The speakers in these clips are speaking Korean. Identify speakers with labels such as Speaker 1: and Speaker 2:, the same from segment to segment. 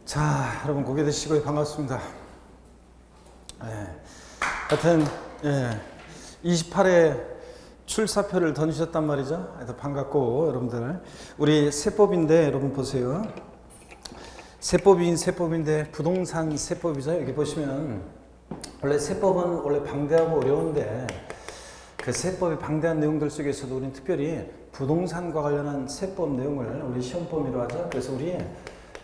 Speaker 1: 자, 여러분 고개 드시고 반갑습니다. 하여튼 28회 출사표를 던지셨단 말이죠. 하여튼 반갑고 여러분들 우리 세법인데 여러분 보세요. 세법인데 부동산 세법이죠. 여기 보시면 원래 세법은 원래 방대하고 어려운데 그 세법의 방대한 내용들 속에서도 우리는 특별히 부동산과 관련한 세법 내용을 우리 시험 범위로 하죠. 그래서 우리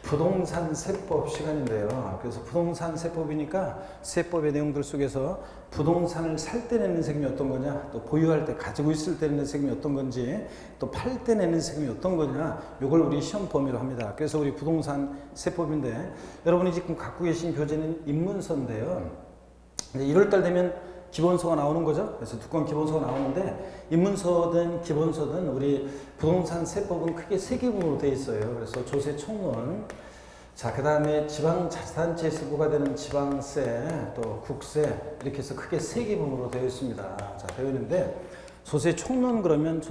Speaker 1: 부동산 세법 시간인데요. 그래서 부동산 세법이니까 세법의 내용들 속에서 부동산을 살 때 내는 세금이 어떤 거냐, 또 보유할 때 가지고 있을 때 내는 세금이 어떤 건지, 또 팔 때 내는 세금이 어떤 거냐, 이걸 우리 시험 범위로 합니다. 그래서 우리 부동산 세법인데 여러분이 지금 갖고 계신 교재는 입문서인데요. 1월달 되면 기본서가 나오는 거죠. 그래서 두꺼운 기본서가 나오는데 입문서든 기본서든 우리 부동산 세법은 크게 세 개부로 되어 있어요. 그래서 조세 총론, 자, 그 다음에 지방자치단체에서 부과되는 지방세, 또 국세 이렇게 해서 크게 세 개 부분으로 되어 있습니다. 자, 되어 있는데 조세 총론 그러면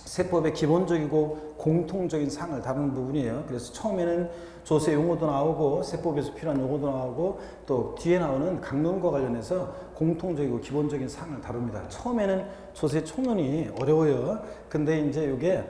Speaker 1: 세법의 기본적이고 공통적인 사항을 다루는 부분이에요. 그래서 처음에는 조세 용어도 나오고 세법에서 필요한 용어도 나오고 또 뒤에 나오는 강론과 관련해서 공통적이고 기본적인 사항을 다룹니다. 처음에는 조세 총론이 어려워요. 근데 이제 이게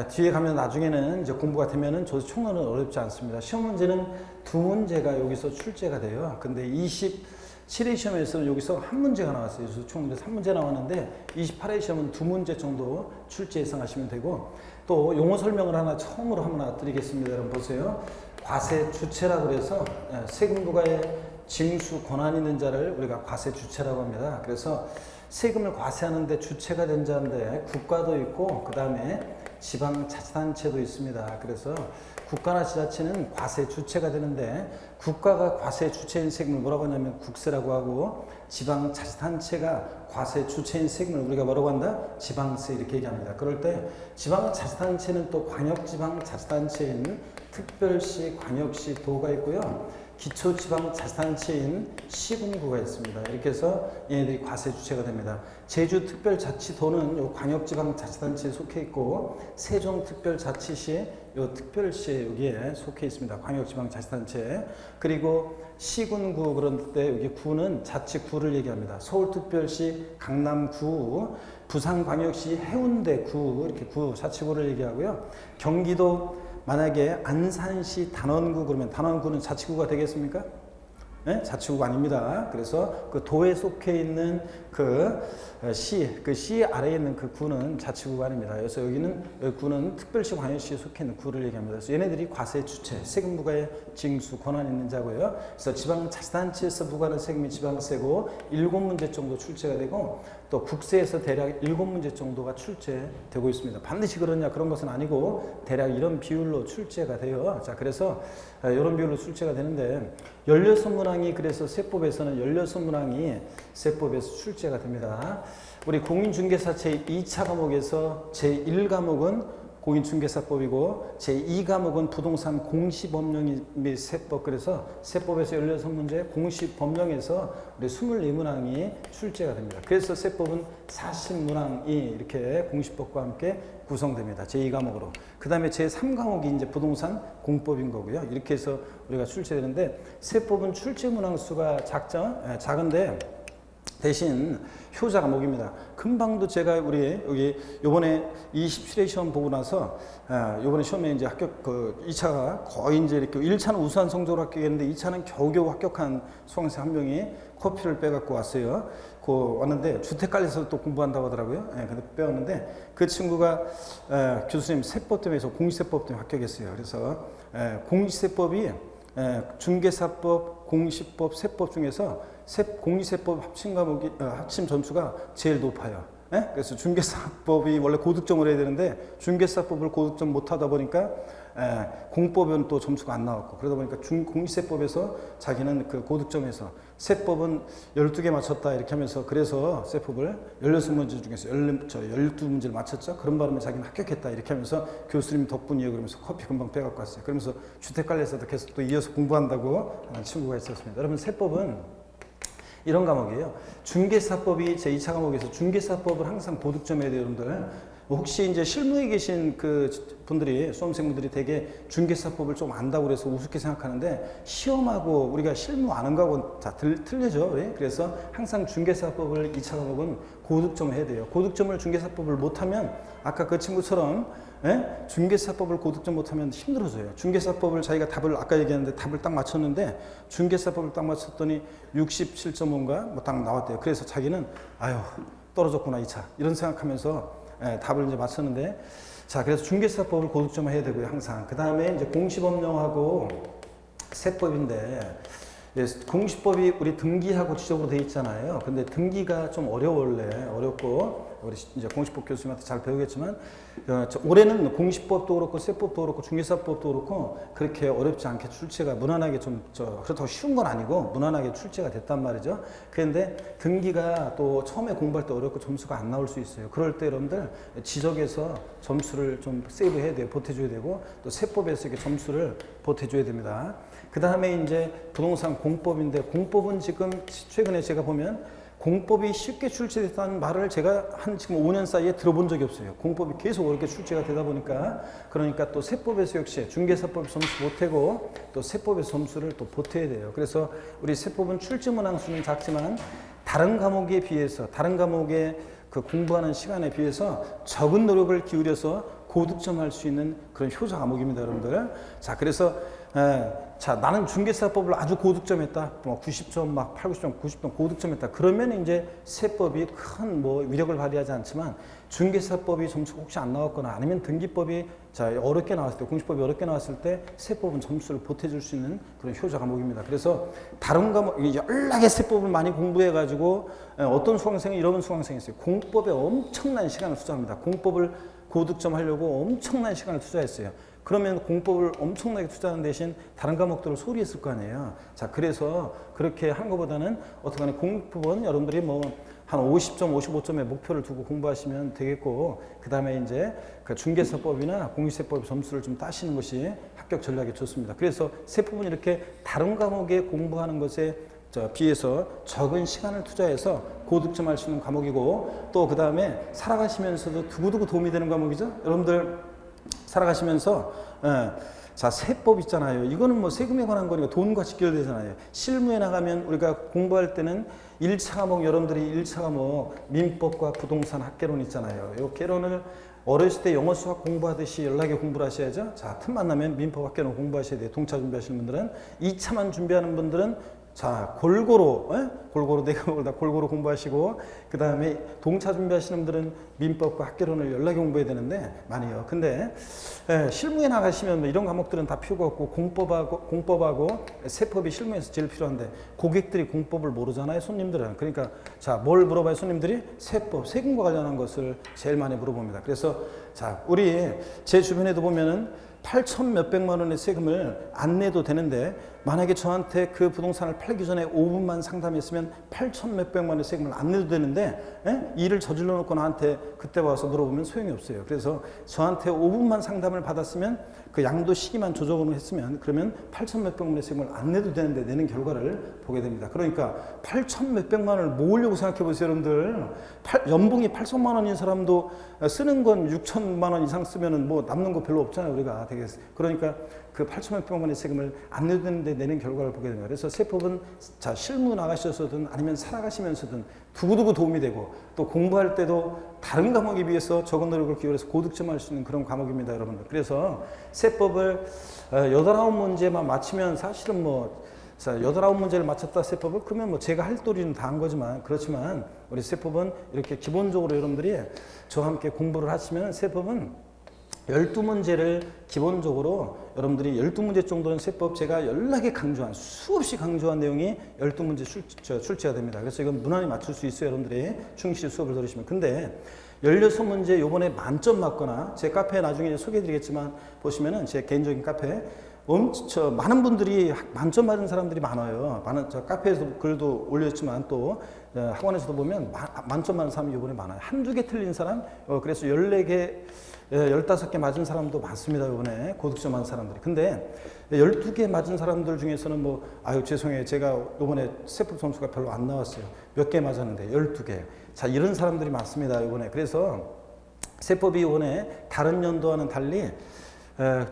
Speaker 1: 뒤에 가면 나중에는 이제 공부가 되면은 조세 총론은 어렵지 않습니다. 시험 문제는 두 문제가 여기서 출제가 돼요. 근데 27회 시험에서는 여기서 한 문제가 나왔어요. 그래서 총 3문제 나왔는데 28회 시험은 두 문제 정도 출제 예상하시면 되고 또 용어 설명을 하나 처음으로 한번 드리겠습니다. 여러분 보세요. 과세 주체라고 그래서 세금 부과에 징수 권한 있는 자를 우리가 과세 주체라고 합니다. 그래서 세금을 과세하는데 주체가 된 자인데 국가도 있고 그 다음에 지방자치단체도 있습니다. 그래서 국가나 지자체는 과세 주체가 되는데 국가가 과세 주체인 세금을 뭐라고 하냐면 국세라고 하고 지방자치단체가 과세 주체인 세금을 우리가 뭐라고 한다? 지방세 이렇게 얘기합니다. 그럴 때 지방자치단체는 또 광역지방자치단체인 특별시, 광역시, 도가 있고요. 기초지방자치단체인 시군구가 있습니다. 이렇게 해서 얘네들이 과세 주체가 됩니다. 제주특별자치도는 요 광역지방자치단체에 속해 있고 세종특별자치시 요 특별시에 여기에 속해 있습니다. 광역지방자치단체. 그리고 시군구 그런 때 여기 구는 자치구를 얘기합니다. 서울특별시 강남구, 부산광역시 해운대구 이렇게 구 자치구를 얘기하고요. 경기도 만약에 안산시 단원구 그러면 단원구는 자치구가 되겠습니까? 네? 자치구가 아닙니다. 그래서 그 도에 속해 있는 그 시 아래에 있는 그 구는 자치구가 아닙니다. 그래서 여기 구는 특별시 광역시에 속해 있는 구를 얘기합니다. 그래서 얘네들이 과세 주체, 세금 부과에 징수 권한 있는 자고요. 그래서 지방자치단체에서 부과하는 세금이 지방세고 7문제 정도 출제가 되고 또 국세에서 대략 7문제 정도가 출제되고 있습니다. 반드시 그러냐 그런 것은 아니고 대략 이런 비율로 출제가 돼요. 자, 그래서 이런 비율로 출제가 되는데 16문항이 그래서 세법에서는 16문항이 세법에서 출제가 됩니다. 우리 공인중개사 제2차 과목에서 제1과목은 공인중개사법이고 제2과목은 부동산 공시법령 및 세법. 그래서 세법에서 16문제, 공시법령에서 우리 24문항이 출제가 됩니다. 그래서 세법은 40문항이 이렇게 공시법과 함께 구성됩니다. 제2과목으로. 그 다음에 제3과목이 이제 부동산 공법인 거고요. 이렇게 해서 우리가 출제되는데 세법은 출제 문항 수가 작은데 대신 효자 과목입니다. 금방도 제가 우리 여기 요번에 27회 시험 보고 나서 요번에 시험에 이제 합격 2차가 거의 이제 이렇게 1차는 우수한 성적으로 합격했는데 2차는 겨우겨우 합격한 수강생 한 명이 커피를 빼갖고 왔어요. 왔는데 주택관리에서 또 공부한다고 하더라고요. 근데 빼왔는데 그 친구가 교수님 세법 때문에 공시세법 때문에 합격했어요. 그래서 공시세법이 중개사법, 공시법, 세법 중에서 공시세법 합침 점수가 제일 높아요. 그래서 중개사법이 원래 고득점을 해야 되는데 중개사법을 고득점 못 하다 보니까 공법은 또 점수가 안 나왔고 그러다 보니까 공시세법에서 자기는 그 고득점에서 세법은 12개 맞췄다 이렇게 하면서 그래서 세법을 16문제 중에서 12문제를 맞췄죠. 그런 바람에 자기는 합격했다 이렇게 하면서 교수님 덕분이에요 그러면서 커피 금방 빼갖고 왔어요. 그러면서 주택관리에서도 계속 또 이어서 공부한다고 하는 친구가 있었습니다. 여러분 세법은 이런 과목이에요. 중개사법이 제2차 과목에서 중개사법을 항상 고득점해야 돼요, 여러분들. 혹시 이제 실무에 계신 그 분들이, 수험생분들이 되게 중개사법을 좀 안다고 그래서 우습게 생각하는데, 시험하고 우리가 실무 아는 거하고 다 틀리죠. 예? 그래서 항상 중개사법을 2차 과목은 고득점을 해야 돼요. 고득점을 중개사법을 못하면, 아까 그 친구처럼 예? 중개사법을 고득점 못하면 힘들어져요. 중개사법을 자기가 답을, 아까 얘기했는데 답을 딱 맞췄는데, 중개사법을 딱 맞췄더니 67.5인가 뭐 딱 나왔대요. 그래서 자기는 아유 떨어졌구나 2차 이런 생각하면서 예, 답을 이제 맞췄는데, 자, 그래서 중개사법을 고득점을 해야 되고요, 항상. 그 다음에 이제 공시법령하고 세법인데, 예, 공시법이 우리 등기하고 지적으로 돼 있잖아요. 근데 등기가 좀 원래 어렵고, 우리 이제 공시법 교수님한테 잘 배우겠지만, 올해는 공시법도 그렇고 세법도 그렇고 중개사법도 그렇고 그렇게 어렵지 않게 출제가 무난하게 그렇다고 쉬운 건 아니고 무난하게 출제가 됐단 말이죠. 그런데 등기가 또 처음에 공부할 때 어렵고 점수가 안 나올 수 있어요. 그럴 때 여러분들 지적에서 점수를 좀 세이브해야 돼요. 보태줘야 되고, 또 세법에서 이렇게 점수를 보태줘야 됩니다. 그 다음에 이제 부동산 공법인데, 공법은 지금 최근에 제가 보면 공법이 쉽게 출제됐다는 말을 제가 한 지금 5년 사이에 들어본 적이 없어요. 공법이 계속 어렵게 출제가 되다 보니까, 그러니까 또 세법에서 역시 중개사법 점수 보태고 또 세법에서 점수를 또 보태야 돼요. 그래서 우리 세법은 출제 문항 수는 작지만 다른 과목에 비해서, 다른 과목에 그 공부하는 시간에 비해서 적은 노력을 기울여서 고득점할 수 있는 그런 효자 과목입니다, 여러분들. 자, 그래서 자, 나는 중개사법을 아주 고득점했다. 뭐 90점, 막 80점, 90점 고득점했다. 그러면 이제 세법이 큰 뭐 위력을 발휘하지 않지만, 중개사법이 점수가 혹시 안 나왔거나 아니면 등기법이 자 어렵게 나왔을 때, 공시법이 어렵게 나왔을 때 세법은 점수를 보태줄 수 있는 그런 효자 과목입니다. 그래서 다른 과목, 연락에 세법을 많이 공부해가지고 어떤 수강생이 이런 수강생이 있어요. 공법에 엄청난 시간을 투자합니다. 공법을 고득점 하려고 엄청난 시간을 투자했어요. 그러면 공법을 엄청나게 투자하는 대신 다른 과목들을 소홀히 했을 거 아니에요. 자, 그래서 그렇게 한 것보다는 어떡하니 공법은 여러분들이 뭐 한 50점, 55점의 목표를 두고 공부하시면 되겠고, 그 다음에 이제 그 중개사법이나 공시세법 점수를 좀 따시는 것이 합격 전략에 좋습니다. 그래서 세법은 이렇게 다른 과목에 공부하는 것에 비해서 적은 시간을 투자해서 고득점할 수 있는 과목이고, 또 그 다음에 살아가시면서도 두고두고 도움이 되는 과목이죠. 여러분들 살아가시면서 자, 세법 있잖아요. 이거는 뭐 세금에 관한 거니까 돈과 직결되잖아요. 실무에 나가면 우리가 공부할 때는 1차 과목, 여러분들이 1차 과목 민법과 부동산 학개론 있잖아요. 이 개론을 어렸을 때 영어 수학 공부하듯이 연락에 공부를 하셔야죠. 자, 틈만 나면 민법 학개론 공부하셔야 돼요. 동차 준비하시는 분들은. 2차만 준비하는 분들은 자, 골고루 내가 다 골고루 공부하시고, 그 다음에 동차 준비하시는 분들은 민법과 학개론을 연락에 공부해야 되는데 많이요. 근데 실무에 나가시면 뭐 이런 과목들은 다 필요가 없고, 공법하고 세법이 실무에서 제일 필요한데, 고객들이 공법을 모르잖아요, 손님들은. 그러니까 자, 뭘 물어봐요, 손님들이? 세법, 세금과 관련한 것을 제일 많이 물어봅니다. 그래서 자, 우리 제 주변에도 보면은 8천 몇백만 원의 세금을 안 내도 되는데, 만약에 저한테 그 부동산을 팔기 전에 5분만 상담했으면 8천 몇백만 원의 세금을 안 내도 되는데, 일을 저질러 놓고 나한테 그때 와서 물어보면 소용이 없어요. 그래서 저한테 5분만 상담을 받았으면, 그 양도 시기만 조정을 했으면, 그러면 8천 몇백만 원의 세금을 안 내도 되는데 내는 결과를 보게 됩니다. 그러니까 8천 몇백만 원을 모으려고 생각해 보세요, 여러분들. 연봉이 8천만 원인 사람도 쓰는 건 6천만 원 이상 쓰면은 뭐 남는 거 별로 없잖아요, 우리가. 되게. 그러니까 그 8천 몇백만 원의 세금을 안 내도 되는데 내는 결과를 보게 됩니다. 그래서 세법은 자, 실무 나가셔서든 아니면 살아가시면서든 두고두고 도움이 되고, 또 공부할 때도 다른 과목에 비해서 적은 노력을 기울여서 고득점할 수 있는 그런 과목입니다, 여러분들. 그래서 세법을 8, 9문제만 맞추면 사실은 뭐, 자, 8, 9문제를 맞췄다 세법을, 그러면 뭐 제가 할 도리는 다 한 거지만, 그렇지만 우리 세법은 이렇게 기본적으로 여러분들이 저와 함께 공부를 하시면, 세법은 12문제를 기본적으로 여러분들이 12문제 정도는 세법 제가 연락에 강조한, 수없이 강조한 내용이 12문제 출제가 됩니다. 그래서 이건 무난히 맞출 수 있어요, 여러분들이 충실히 수업을 들으시면. 근데 16문제 요번에 만점 맞거나, 제 카페에 나중에 소개해드리겠지만 보시면은 제 개인적인 카페 많은 분들이 만점 맞은 사람들이 많아요. 저 카페에서 글도 올렸지만 또 학원에서도 보면 만점 맞은 사람이 이번에 많아요. 한두 개 틀린 사람, 그래서 14개, 15개 맞은 사람도 많습니다, 이번에 고득점 맞은 사람들이. 근데 12개 맞은 사람들 중에서는 뭐, 아유, 죄송해요. 제가 이번에 세법 점수가 별로 안 나왔어요. 몇 개 맞았는데 12개. 자, 이런 사람들이 많습니다, 이번에. 그래서 세법이 이번에 다른 연도와는 달리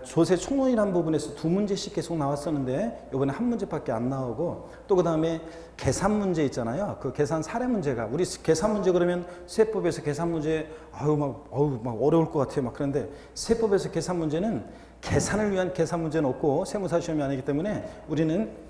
Speaker 1: 조세 총론이라는 부분에서 두 문제씩 계속 나왔었는데 이번에 한 문제밖에 안 나오고, 또 그 다음에 계산 문제 있잖아요. 그 계산 사례 문제가, 우리 계산 문제 그러면 세법에서 계산 문제 막 어려울 것 같아요. 막 그런데 세법에서 계산 문제는 계산을 위한 계산 문제는 없고 세무사 시험이 아니기 때문에 우리는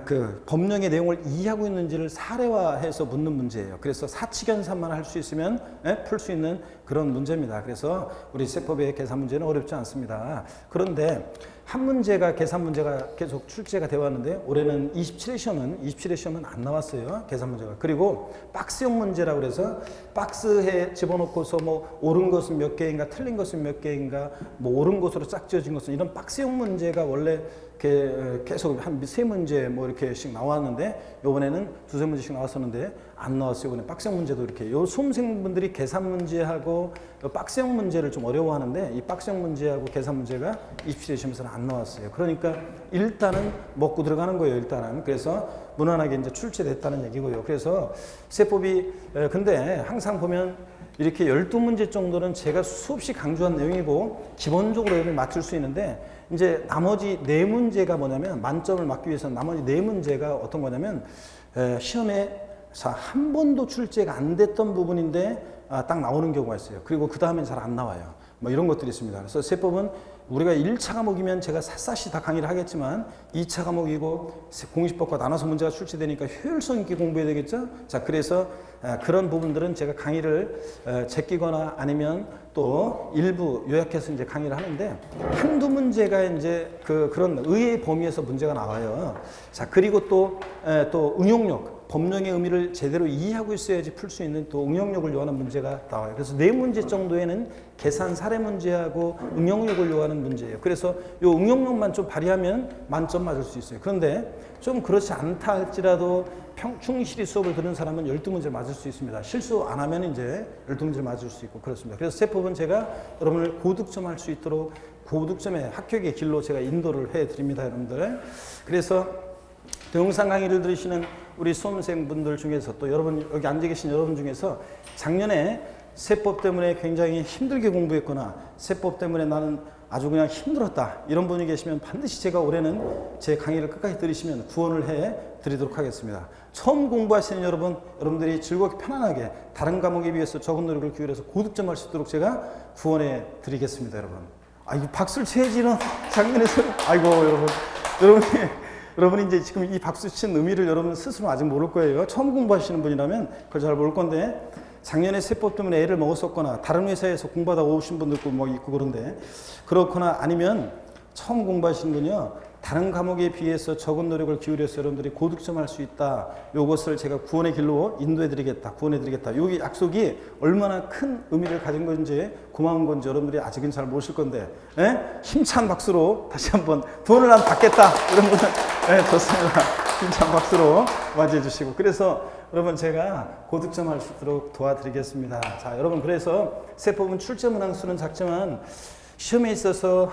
Speaker 1: 그 법령의 내용을 이해하고 있는지를 사례화해서 묻는 문제예요. 그래서 사칙연산만 할 수 있으면 풀 수 있는 그런 문제입니다. 그래서 우리 세법의 계산 문제는 어렵지 않습니다. 그런데 한 문제가 계산 문제가 계속 출제가 되어 왔는데 올해는 27회 시험은 안 나왔어요. 계산 문제가. 그리고 박스형 문제라고 그래서 박스에 집어넣고서 뭐 옳은 것은 몇 개인가 틀린 것은 몇 개인가 뭐 옳은 것으로 짝지어진 것은, 이런 박스형 문제가 원래 계속 한 세 문제 뭐 이렇게씩 나왔는데 요번에는 두세 문제씩 나왔었는데 안 나왔어요. 이번에 박스형 문제도 이렇게. 요 수험생분들이 계산 문제하고 박스형 문제를 좀 어려워하는데 이 박스형 문제하고 계산 문제가 27회 시험에서는 안 나왔어요. 그러니까 일단은 먹고 들어가는 거예요. 일단은. 그래서 무난하게 이제 출제됐다는 얘기고요. 그래서 세법이 근데 항상 보면 이렇게 12문제 정도는 제가 수없이 강조한 내용이고 기본적으로 여러분이 맞출 수 있는데, 이제 나머지 4문제가 뭐냐면, 만점을 맞기 위해서는 나머지 4문제가 어떤 거냐면 시험에 한 번도 출제가 안 됐던 부분인데 딱 나오는 경우가 있어요. 그리고 그 다음엔 잘 안 나와요. 뭐 이런 것들이 있습니다. 그래서 세법은 우리가 1차 과목이면 제가 샅샅이 다 강의를 하겠지만 2차 과목이고 공시법과 나눠서 문제가 출제되니까 효율성 있게 공부해야 되겠죠. 자, 그래서 그런 부분들은 제가 강의를 제끼거나 아니면 또 일부 요약해서 이제 강의를 하는데, 한두 문제가 이제 그런 의의 범위에서 문제가 나와요. 자, 그리고 또 응용력, 법령의 의미를 제대로 이해하고 있어야지 풀 수 있는 또 응용력을 요하는 문제가 나와요. 그래서 4문제 정도에는 계산 사례 문제하고 응용력을 요하는 문제예요. 그래서 요 응용력만 좀 발휘하면 만점 맞을 수 있어요. 그런데 좀 그렇지 않다 할지라도 충실히 수업을 들은 사람은 12문제 맞을 수 있습니다. 실수 안 하면 이제 12문제 맞을 수 있고 그렇습니다. 그래서 세법은 제가 여러분을 고득점 할 수 있도록 고득점의 합격의 길로 제가 인도를 해 드립니다, 여러분들. 그래서 동영상 강의를 들으시는 우리 수험생분들 중에서, 또 여러분 여기 앉아 계신 여러분 중에서 작년에 세법 때문에 굉장히 힘들게 공부했거나 세법 때문에 나는 아주 그냥 힘들었다, 이런 분이 계시면 반드시 제가 올해는 제 강의를 끝까지 들으시면 구원을 해 드리도록 하겠습니다. 처음 공부하시는 여러분들이 즐겁게 편안하게 다른 과목에 비해서 적은 노력을 기울여서 고득점 할 수 있도록 제가 구원해 드리겠습니다, 여러분. 이 박수를 쳐야지는 작년에서, 아이고 여러분이 이제 지금 이 박수 친 의미를 여러분 스스로 아직 모를 거예요. 처음 공부하시는 분이라면 그걸 잘 모를 건데, 작년에 세법 때문에 애를 먹었었거나 다른 회사에서 공부하다 오신 분들도 뭐 있고 그런데, 그렇거나 아니면 처음 공부하시는 분이요, 다른 과목에 비해서 적은 노력을 기울여서 여러분들이 고득점할 수 있다, 요것을 제가 구원의 길로 인도해 드리겠다, 구원해 드리겠다, 여기 약속이 얼마나 큰 의미를 가진 건지 고마운 건지 여러분들이 아직은 잘 모르실 건데, 힘찬 박수로 다시 한번 돈을 안 받겠다 이런 분은 좋습니다. 힘찬 박수로 맞이해 주시고, 그래서 여러분 제가 고득점할 수 있도록 도와드리겠습니다. 자, 여러분, 그래서 세법은 출제 문항수는 작지만 시험에 있어서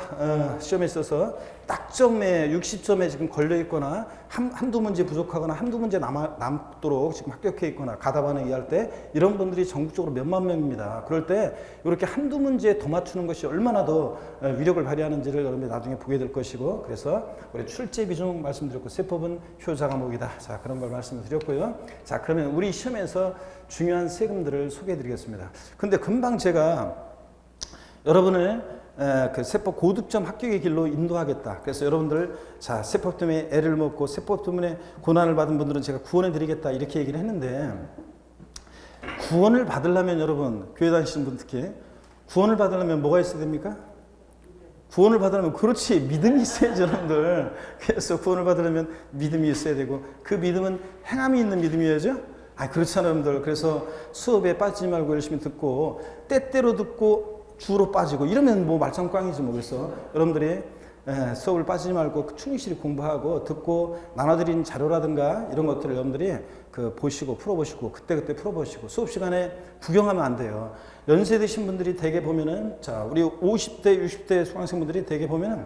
Speaker 1: 딱점에 60점에 지금 걸려 있거나 한두 문제 부족하거나 한두 문제 남도록 지금 합격해 있거나 가다 반응 이해할 때, 이런 분들이 전국적으로 몇만 명입니다. 그럴 때 이렇게 한두 문제 더 맞추는 것이 얼마나 더 위력을 발휘하는지를 여러분이 나중에 보게 될 것이고, 그래서 우리 출제 비중 말씀드렸고 세법은 효자 과목이다. 자, 그런 걸 말씀드렸고요. 자, 그러면 우리 시험에서 중요한 세금들을 소개해 드리겠습니다. 근데 금방 제가 여러분을 그 세법 고득점 합격의 길로 인도하겠다. 그래서 여러분들, 자, 세법 때문에 애를 먹고 세법 때문에 고난을 받은 분들은 제가 구원해 드리겠다, 이렇게 얘기를 했는데, 구원을 받으려면 여러분, 교회 다니시는 분 특히 구원을 받으려면 뭐가 있어야 됩니까? 구원을 받으려면, 그렇지, 믿음이 있어야죠, 여러분들. 그래서 구원을 받으려면 믿음이 있어야 되고, 그 믿음은 행함이 있는 믿음이어야죠. 그렇잖아요, 여러분들. 그래서 수업에 빠지지 말고 열심히 듣고, 때때로 듣고 주로 빠지고, 이러면 뭐 말짱꽝이지 뭐. 그래서 여러분들이 수업을 빠지지 말고 충실히 공부하고 듣고 나눠드린 자료라든가 이런 것들을 여러분들이 보시고 풀어보시고 그때 풀어보시고, 수업 시간에 구경하면 안 돼요. 연세 드신 분들이 대개 보면은, 자, 우리 50대 60대 수강생분들이 대개 보면은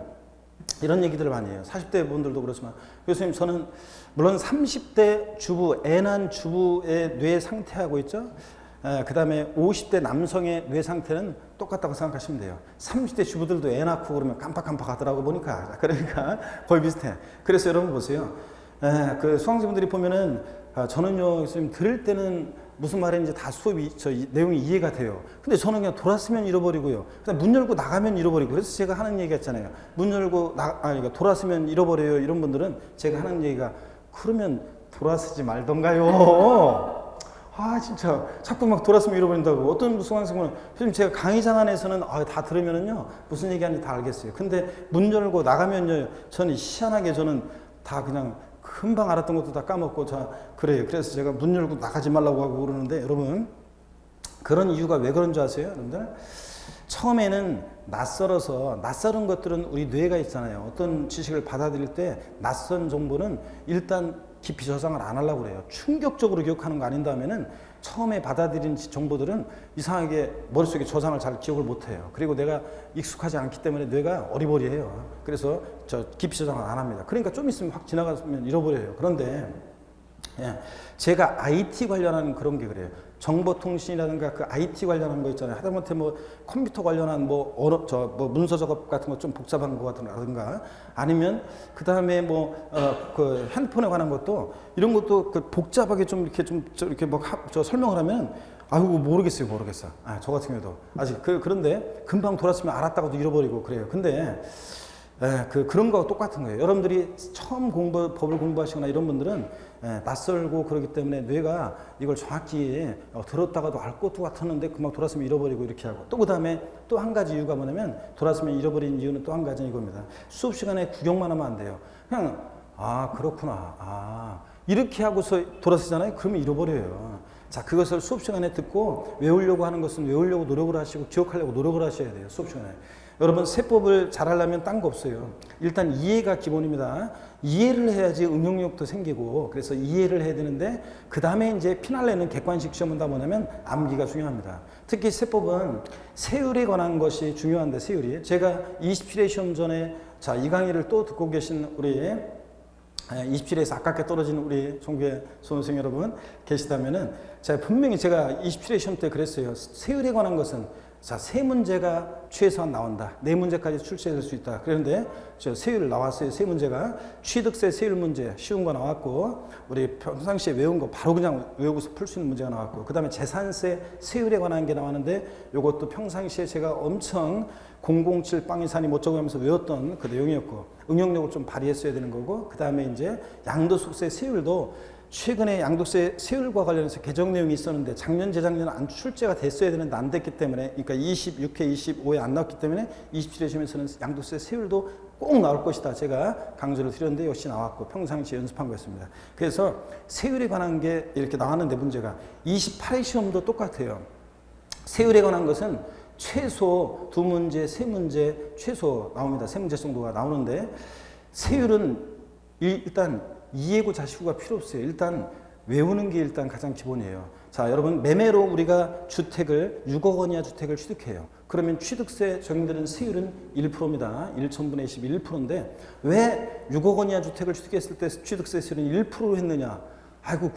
Speaker 1: 이런 얘기들을 많이 해요. 40대 분들도 그렇지만, 교수님 저는 물론 30대 주부, 애 낳은 주부의 뇌 상태하고 있죠, 그 다음에 50대 남성의 뇌 상태는 똑같다고 생각하시면 돼요. 30대 주부들도 애 낳고 그러면 깜빡깜빡 하더라고 보니까. 그러니까 거의 비슷해. 그래서 여러분 보세요. 그 수강생분들이 보면은 저는요, 지금 들을 때는 무슨 말인지 다 수업이, 내용이 이해가 돼요. 근데 저는 그냥 돌았으면 잃어버리고요. 그냥 문 열고 나가면 잃어버리고. 그래서 제가 하는 얘기가 있잖아요. 문 열고 그러니까 돌았으면 잃어버려요. 이런 분들은 제가 하는 얘기가, 그러면 돌아서지 말던가요. 진짜 자꾸 막 돌았으면 잃어버린다고. 어떤 수강생은 지금 제가 강의장 안에서는 다 들으면은요 무슨 얘기하는지 다 알겠어요. 근데 문 열고 나가면요, 저는 희한하게 저는 다 그냥 금방 알았던 것도 다 까먹고 그래요. 그래서 제가 문 열고 나가지 말라고 하고 그러는데, 여러분 그런 이유가 왜 그런 줄 아세요? 여러분들 처음에는 낯설은 것들은 우리 뇌가 있잖아요. 어떤 지식을 받아들일 때 낯선 정보는 일단 깊이 저장을 안 하려고 그래요. 충격적으로 기억하는 거 아닌 다음에는 처음에 받아들인 정보들은 이상하게 머릿속에 저장을 잘 기억을 못 해요. 그리고 내가 익숙하지 않기 때문에 뇌가 어리버리해요. 그래서 깊이 저장을 안 합니다. 그러니까 좀 있으면 확 지나가면 잃어버려요. 그런데 제가 IT 관련한 그런 게 그래요. 정보통신이라든가 그 IT 관련한 거 있잖아요. 하다못해 뭐 컴퓨터 관련한 문서 작업 같은 거 좀 복잡한 거 같은가, 아니면 그 다음에 그 핸드폰에 관한 것도, 이런 것도 그 복잡하게 이렇게 설명을 하면 모르겠어요. 저 같은 경우도 아직 그런데 금방 돌았으면 알았다고도 잃어버리고 그래요. 근데 그런 거와 똑같은 거예요. 여러분들이 처음 법을 공부하시거나 이런 분들은 낯설고 그러기 때문에 뇌가 이걸 정확히 들었다가도 알 것도 같았는데 금방 돌았으면 잃어버리고 이렇게 하고, 또 그 다음에 또 한 가지 이유가 뭐냐면, 돌았으면 잃어버린 이유는 또 한 가지는 이겁니다. 수업 시간에 구경만 하면 안 돼요. 그냥 그렇구나 이렇게 하고서 돌아서잖아요. 그러면 잃어버려요. 자, 그것을 수업 시간에 듣고 외우려고 하는 것은 외우려고 노력을 하시고 기억하려고 노력을 하셔야 돼요. 수업 시간에. 여러분 세법을 잘하려면 딴 거 없어요. 일단 이해가 기본입니다. 이해를 해야지 응용력도 생기고, 그래서 이해를 해야 되는데, 그 다음에 이제 피날레는 객관식 시험은 다 뭐냐면 암기가 중요합니다. 특히 세법은 세율에 관한 것이 중요한데, 세율이 제가 27회 시험 전에 이 강의를 또 듣고 계신 우리 27회에서 아깝게 떨어진 우리 종교의 수험생 여러분 계시다면은, 분명히 제가 27회 시험 때 그랬어요. 세율에 관한 것은 세 문제가 최소한 나온다. 네 문제까지 출제될 수 있다. 그런데 세율 나왔어요. 세 문제가 취득세 세율 문제 쉬운 거 나왔고, 우리 평상시에 외운 거 바로 그냥 외우고서 풀 수 있는 문제가 나왔고, 그 다음에 재산세 세율에 관한 게 나왔는데, 이것도 평상시에 제가 엄청 007 빵이산이 못 적으면서 외웠던 그 내용이었고, 응용력을 좀 발휘했어야 되는 거고, 그 다음에 이제 양도소득세 세율도 최근에 양도세 세율과 관련해서 개정 내용이 있었는데 작년 재작년 안 출제가 됐어야 되는데 안 됐기 때문에, 그러니까 26회 25회 안 나왔기 때문에 27회 시험에서는 양도세 세율도 꼭 나올 것이다 제가 강조를 드렸는데 역시 나왔고, 평상시에 연습한 거였습니다. 그래서 세율에 관한 게 이렇게 나왔는데, 문제가 28회 시험도 똑같아요. 세율에 관한 것은 최소 2문제, 3문제 최소 나옵니다. 3문제 정도가 나오는데, 세율은 일단 이해고 자시고가 필요 없어요. 일단 외우는 게 일단 가장 기본이에요. 자, 여러분 매매로 우리가 주택을 6억 원 이하 주택을 취득해요. 그러면 취득세 적용되는 세율은 1%입니다. 1,000분의 11%인데 왜 6억 원 이하 주택을 취득했을 때 취득세 세율은 1%로 했느냐?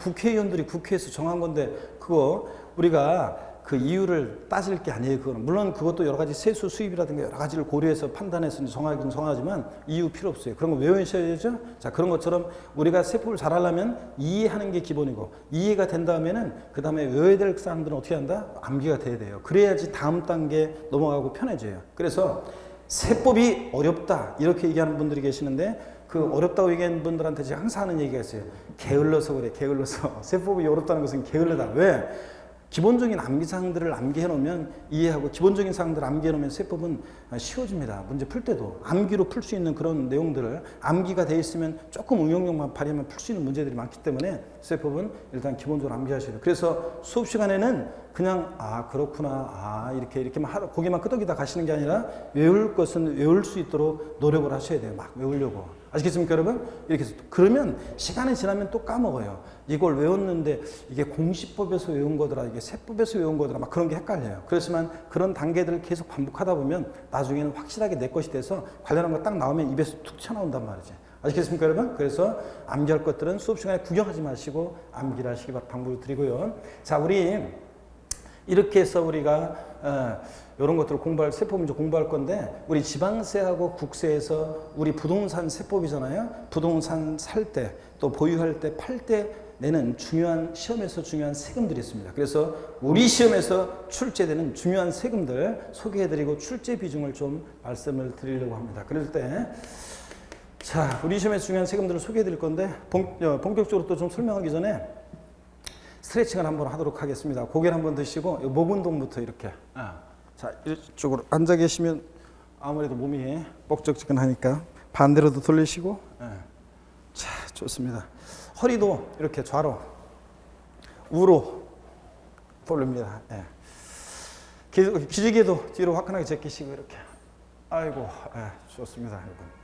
Speaker 1: 국회의원들이 국회에서 정한 건데, 그거 우리가 그 이유를 따질 게 아니에요. 그거는 물론 그것도 여러 가지 세수 수입이라든가 여러 가지를 고려해서 판단해서 정하긴 정하지만 이유 필요 없어요. 그런 거 외우셔야죠. 자, 그런 것처럼 우리가 세법을 잘하려면 이해하는 게 기본이고, 이해가 된 다음에는 그 다음에 외워야 될 사항들은 어떻게 한다? 암기가 돼야 돼요. 그래야지 다음 단계 넘어가고 편해져요. 그래서 세법이 어렵다 이렇게 얘기하는 분들이 계시는데, 그 어렵다고 얘기하는 분들한테 제가 항상 하는 얘기가 있어요. 게을러서 그래, 게을러서. 세법이 어렵다는 것은 게을르다. 왜? 기본적인 암기 사항들을 암기해 놓으면 이해하고, 기본적인 사항들을 암기해 놓으면 세법은 쉬워집니다. 문제 풀 때도 암기로 풀 수 있는 그런 내용들을 암기가 돼 있으면 조금 응용력만 발휘하면 풀 수 있는 문제들이 많기 때문에 세법은 일단 기본적으로 암기하셔야 돼요. 그래서 수업 시간에는 그냥 그렇구나 이렇게만 고개만 끄덕이다 가시는 게 아니라 외울 것은 외울 수 있도록 노력을 하셔야 돼요. 막 외우려고. 아시겠습니까, 여러분? 이렇게 해서. 그러면 시간이 지나면 또 까먹어요. 이걸 외웠는데 이게 공시법에서 외운 거더라, 이게 세법에서 외운 거더라, 막 그런 게 헷갈려요. 그렇지만 그런 단계들을 계속 반복하다 보면 나중에는 확실하게 내 것이 돼서 관련한 거 딱 나오면 입에서 툭 튀어나온단 말이지. 아시겠습니까, 여러분? 그래서 암기할 것들은 수업 시간에 구경하지 마시고 암기를 하시기 방법을 드리고요. 자, 우리 이렇게 해서 우리가 이런 것들을 세법 문제 공부할 건데, 우리 지방세하고 국세에서 우리 부동산 세법이잖아요. 부동산 살 때, 또 보유할 때, 팔 때 내는 시험에서 중요한 세금들이 있습니다. 그래서 우리 시험에서 출제되는 중요한 세금들 소개해드리고 출제 비중을 좀 말씀을 드리려고 합니다. 그럴 때, 자, 우리 시험에서 중요한 세금들을 소개해드릴 건데, 본격적으로 또 좀 설명하기 전에 스트레칭을 한번 하도록 하겠습니다. 고개를 한번 드시고 목 운동부터 이렇게. 자, 이쪽으로 앉아 계시면 아무래도 몸이 뻑적지근하니까 반대로도 돌리시고. 자, 좋습니다. 허리도 이렇게 좌로, 우로 돌립니다. 기지개도 뒤로 화끈하게 제끼시고 이렇게. 아이고, 좋습니다, 여러분.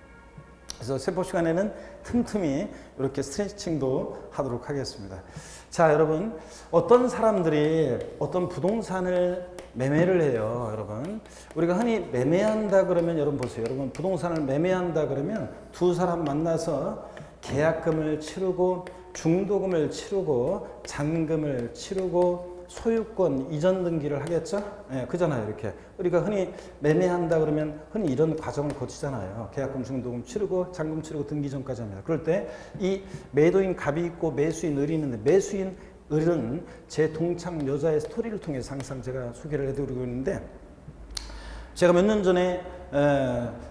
Speaker 1: 그래서 세법 시간에는 틈틈이 이렇게 스트레칭도 하도록 하겠습니다. 자, 여러분, 어떤 사람들이 어떤 부동산을 매매를 해요, 여러분. 우리가 흔히 매매한다 그러면, 여러분 보세요. 여러분, 부동산을 매매한다 그러면 두 사람 만나서 계약금을 치르고 중도금을 치르고 잔금을 치르고 소유권 이전 등기를 하겠죠? 그잖아요, 이렇게. 우리가 흔히 매매한다 그러면 흔히 이런 과정을 거치잖아요. 계약금, 중도금 치르고 잔금 치르고 등기 전까지 합니다. 그럴 때 이 매도인 갑이 있고 매수인 을이 있는데, 매수인 을은 제 동창 여자의 스토리를 통해서 항상 제가 소개를 해드리고 있는데, 제가 몇 년 전에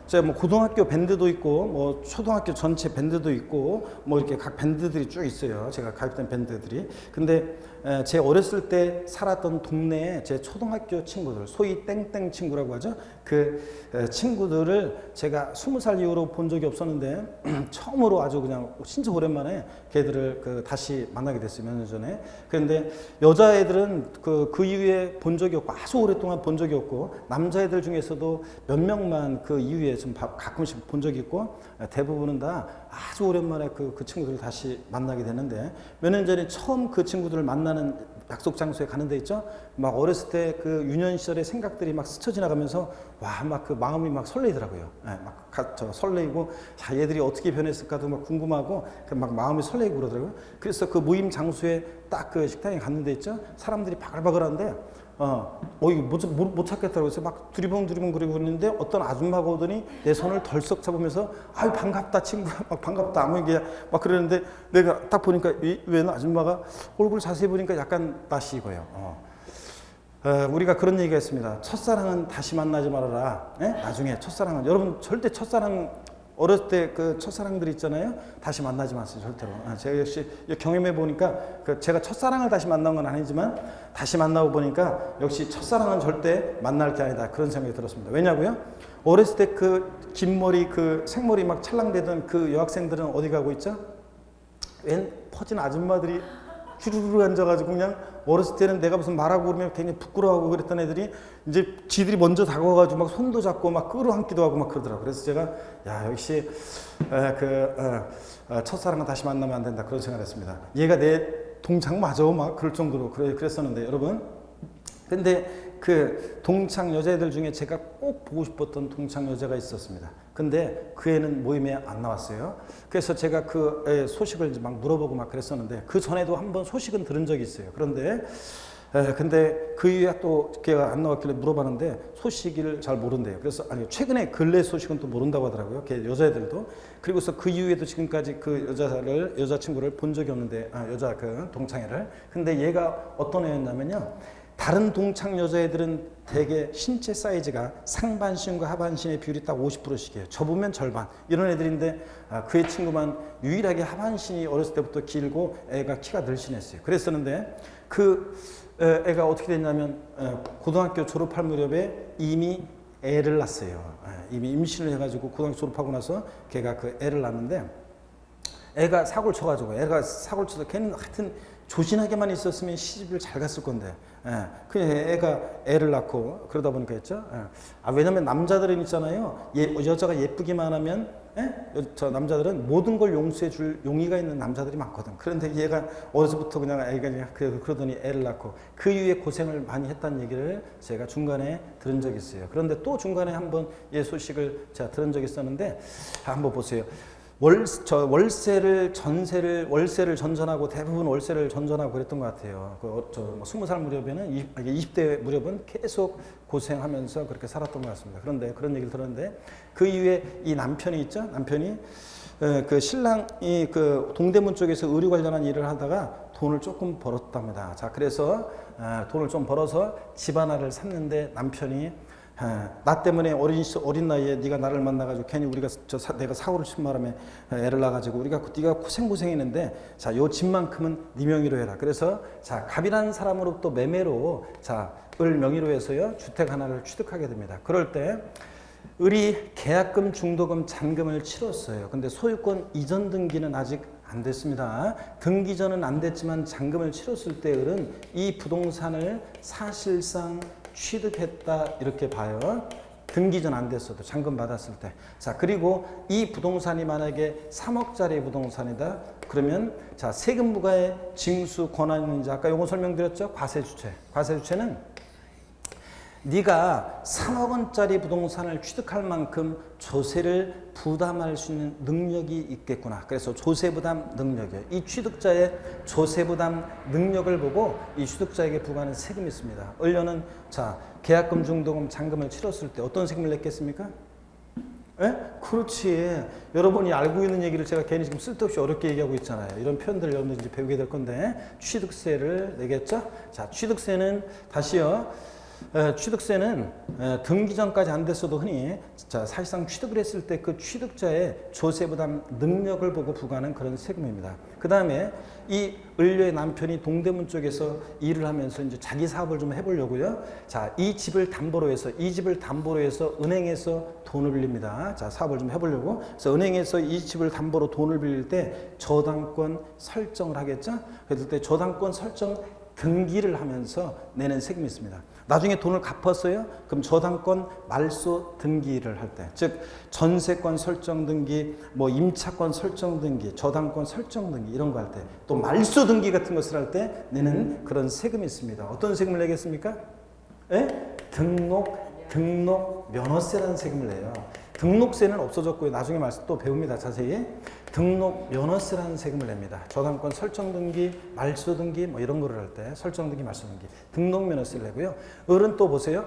Speaker 1: 제가 뭐 고등학교 밴드도 있고 뭐 초등학교 전체 밴드도 있고 뭐 이렇게 각 밴드들이 쭉 있어요. 제가 가입된 밴드들이. 근데 제 어렸을 때 살았던 동네에 제 초등학교 친구들, 소위 땡땡 친구라고 하죠. 그 친구들을 제가 20살 이후로 본 적이 없었는데 처음으로 아주 그냥 진짜 오랜만에 걔들을 다시 만나게 됐어요. 몇 년 전에. 그런데 여자애들은 그 이후에 본 적이 없고, 아주 오랫동안 본 적이 없고, 남자애들 중에서도 몇 명만 그 이후에 좀 가끔씩 본 적이 있고, 대부분은 다 아주 오랜만에 그 친구들을 다시 만나게 되는데, 몇 년 전에 처음 그 친구들을 만나는 약속 장소에 가는 데 있죠. 막 어렸을 때 그 유년 시절의 생각들이 막 스쳐 지나가면서 와, 막 그 마음이 막 설레더라고요. 설레이고, 자, 얘들이 어떻게 변했을까도 막 궁금하고, 막 마음이 설레고 그러더라고요. 그래서 그 모임 장소에 딱 그 식당에 갔는데 있죠. 사람들이 바글바글한데, 이거 못 찾겠다고 해서 막 두리번 그리고 있는데, 어떤 아줌마가 오더니 내 손을 덜썩 잡으면서, 아유, 반갑다, 친구야. 막 반갑다, 아무 얘기야. 막 그러는데, 내가 딱 보니까, 웬 아줌마가 얼굴 자세히 보니까 약간 낯이 익어요. 우리가 그런 얘기가 있습니다. 첫사랑은 다시 만나지 말아라. 나중에 첫사랑은, 여러분 절대 첫사랑, 어렸을 때 그 첫사랑들 있잖아요. 다시 만나지 마세요, 절대로. 제가 역시 경험해 보니까, 제가 첫사랑을 다시 만난 건 아니지만 다시 만나고 보니까 역시 첫사랑은 절대 만날 게 아니다, 그런 생각이 들었습니다. 왜냐고요? 어렸을 때 그 긴 머리, 그 생머리 막 찰랑대던 그 여학생들은 어디 가고 있죠? 웬 퍼진 아줌마들이 주르르 앉아가지고, 그냥 어렸을 때는 내가 무슨 말하고 그러면 굉장히 부끄러워하고 그랬던 애들이 이제 지들이 먼저 다가와가지고 막 손도 잡고 막 끌어안기도 하고 막 그러더라고요. 그래서 제가, 야, 역시 첫사랑은 다시 만나면 안 된다, 그런 생각을 했습니다. 얘가 내 동창 맞아, 막 그럴 정도로 그랬었는데, 여러분. 근데 그 동창 여자애들 중에 제가 꼭 보고 싶었던 동창 여자가 있었습니다. 근데 그 애는 모임에 안 나왔어요. 그래서 제가 그 애 소식을 막 물어보고 막 그랬었는데, 그 전에도 한번 소식은 들은 적이 있어요. 그런데 근데 그 이후에 또 걔가 안 나왔길래 물어봤는데 소식을 잘 모른대요. 그래서 최근에 근래 소식은 또 모른다고 하더라고요. 걔 여자애들도. 그리고서 그 이후에도 지금까지 그 여자친구를 본 적이 없는데, 여자 그 동창애를. 근데 얘가 어떤 애였냐면요, 다른 동창 여자애들은 대개 신체 사이즈가 상반신과 하반신의 비율이 딱 50%씩이에요. 접으면 절반. 이런 애들인데, 그의 친구만 유일하게 하반신이 어렸을 때부터 길고 애가 키가 늘씬했어요. 그랬었는데, 그 애가 어떻게 됐냐면, 고등학교 졸업할 무렵에 이미 애를 낳았어요. 이미 임신을 해가지고 고등학교 졸업하고 나서 걔가 그 애를 낳았는데, 애가 사고를 쳐가지고, 애가 사고를 쳐서 걔는 하여튼 조신하게만 있었으면 시집을 잘 갔을 건데, 그 애가 애를 낳고 그러다 보니까 했죠. 왜냐면 남자들은 있잖아요, 여자가 예쁘기만 하면, 저 남자들은 모든 걸 용서해 줄 용의가 있는 남자들이 많거든. 그런데 얘가 어려서부터 그냥 애가 그러더니 애를 낳고 그 이후에 고생을 많이 했다는 얘기를 제가 중간에 들은 적이 있어요. 그런데 또 중간에 한번 얘 소식을 제가 들은 적이 있었는데, 한번 보세요. 월세를 전전하고 대부분 월세를 전전하고 그랬던 것 같아요. 20살 무렵에는 20대 무렵은 계속 고생하면서 그렇게 살았던 것 같습니다. 그런데 그런 얘기를 들었는데 그 이후에 이 남편이 있죠. 남편이 그 신랑이 그 동대문 쪽에서 의류 관련한 일을 하다가 돈을 조금 벌었답니다. 자, 그래서 돈을 좀 벌어서 집 하나를 샀는데 남편이 나 때문에 어린 나이에 네가 나를 만나가지고 괜히 우리가 내가 사고를 친 바람에 애를 낳아가지고 네가 고생했는데 자, 요 집만큼은 네 명의로 해라. 그래서 자, 갑이라는 사람으로부터 매매로 자, 을 명의로 해서요 주택 하나를 취득하게 됩니다. 그럴 때 을이 계약금, 중도금, 잔금을 치렀어요. 근데 소유권 이전 등기는 아직 안 됐습니다. 등기 전은 안 됐지만 잔금을 치렀을 때 을은 이 부동산을 사실상 취득했다 이렇게 봐요. 등기 전 안 됐어도 잔금 받았을 때. 자, 그리고 이 부동산이 만약에 3억짜리 부동산이다. 그러면 자, 세금 부과의 징수 권한은 이제 아까 요거 설명드렸죠? 과세주체. 과세주체는 네가 3억 원짜리 부동산을 취득할 만큼 조세를 부담할 수 있는 능력이 있겠구나. 그래서 조세 부담 능력이에요. 이 취득자의 조세 부담 능력을 보고 이 취득자에게 부과하는 세금이 있습니다. 을료는 자, 계약금, 중도금, 잔금을 치렀을 때 어떤 세금을 냈겠습니까? 예? 그렇지. 여러분이 알고 있는 얘기를 제가 괜히 지금 쓸데없이 어렵게 얘기하고 있잖아요. 이런 표현들을 여러분들 이제 배우게 될 건데 취득세를 내겠죠? 자, 취득세는 다시요. 취득세는 등기 전까지 안 됐어도 흔히 자, 사실상 취득을 했을 때 그 취득자의 조세 부담 능력을 보고 부과하는 그런 세금입니다. 그 다음에 이 을료의 남편이 동대문 쪽에서 일을 하면서 이제 자기 사업을 좀 해보려고요. 자, 이 집을 담보로 해서 은행에서 돈을 빌립니다. 자, 사업을 좀 해보려고. 그래서 은행에서 이 집을 담보로 돈을 빌릴 때 저당권 설정을 하겠죠. 그럴 때 저당권 설정 등기를 하면서 내는 세금이 있습니다. 나중에 돈을 갚았어요? 그럼 저당권 말소 등기를 할 때, 즉 전세권 설정 등기, 뭐 임차권 설정 등기, 저당권 설정 등기 이런 거 할 때, 또 말소 등기 같은 것을 할 때 내는 그런 세금이 있습니다. 어떤 세금을 내겠습니까? 예? 등록 면허세라는 세금을 내요. 등록세는 없어졌고요. 나중에 말씀 또 배웁니다. 자세히. 등록 면허세라는 세금을 냅니다. 저당권 설정 등기, 말소 등기 뭐 이런 거를 할 때 설정 등기, 말소 등기, 등록 면허세를 내고요. 을은 또 보세요.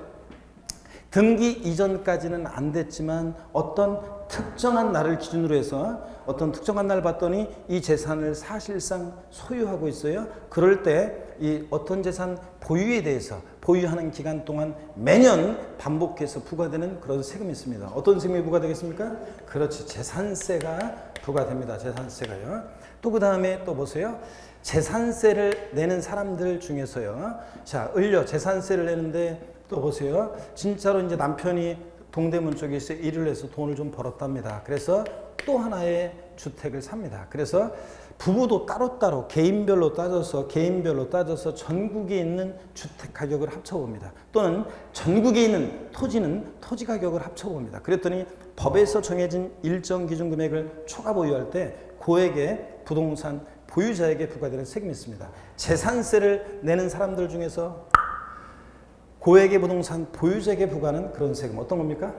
Speaker 1: 등기 이전까지는 안 됐지만 어떤 특정한 날을 기준으로 해서 어떤 특정한 날 봤더니 이 재산을 사실상 소유하고 있어요. 그럴 때 이 어떤 재산 보유에 대해서 보유하는 기간 동안 매년 반복해서 부과되는 그런 세금이 있습니다. 어떤 세금이 부과되겠습니까? 그렇지. 재산세가 부과됩니다. 재산세가요. 또 그 다음에 또 보세요. 재산세를 내는 사람들 중에서요. 자, 을려 재산세를 내는데 또 보세요. 진짜로 이제 남편이 동대문 쪽에서 일을 해서 돈을 좀 벌었답니다. 그래서 또 하나의 주택을 삽니다. 그래서 부부도 따로따로 개인별로 따져서 전국에 있는 주택 가격을 합쳐봅니다. 또는 전국에 있는 토지는 토지 가격을 합쳐봅니다. 그랬더니 법에서 정해진 일정 기준 금액을 초과 보유할 때 고액의 부동산 보유자에게 부과되는 세금이 있습니다. 재산세를 내는 사람들 중에서 고액의 부동산 보유자에게 부과하는 그런 세금 어떤 겁니까?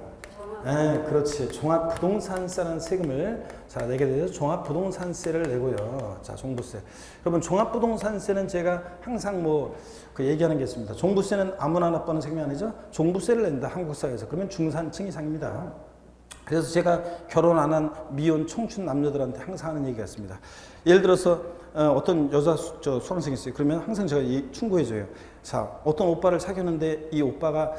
Speaker 1: 네, 그렇지. 종합부동산세라는 세금을 자, 내게 되죠. 종합부동산세를 내고요. 자, 종부세. 여러분, 종합부동산세는 제가 항상 그 얘기하는 게 있습니다. 종부세는 아무나 납부하는 세금이 아니죠. 종부세를 낸다, 한국 사회에서. 그러면 중산층 이상입니다. 그래서 제가 결혼 안 한 미혼 청춘 남녀들한테 항상 하는 얘기가 있습니다. 예를 들어서 어떤 여자 수강생이 있어요. 그러면 항상 제가 충고해줘요. 자, 어떤 오빠를 사귀었는데 이 오빠가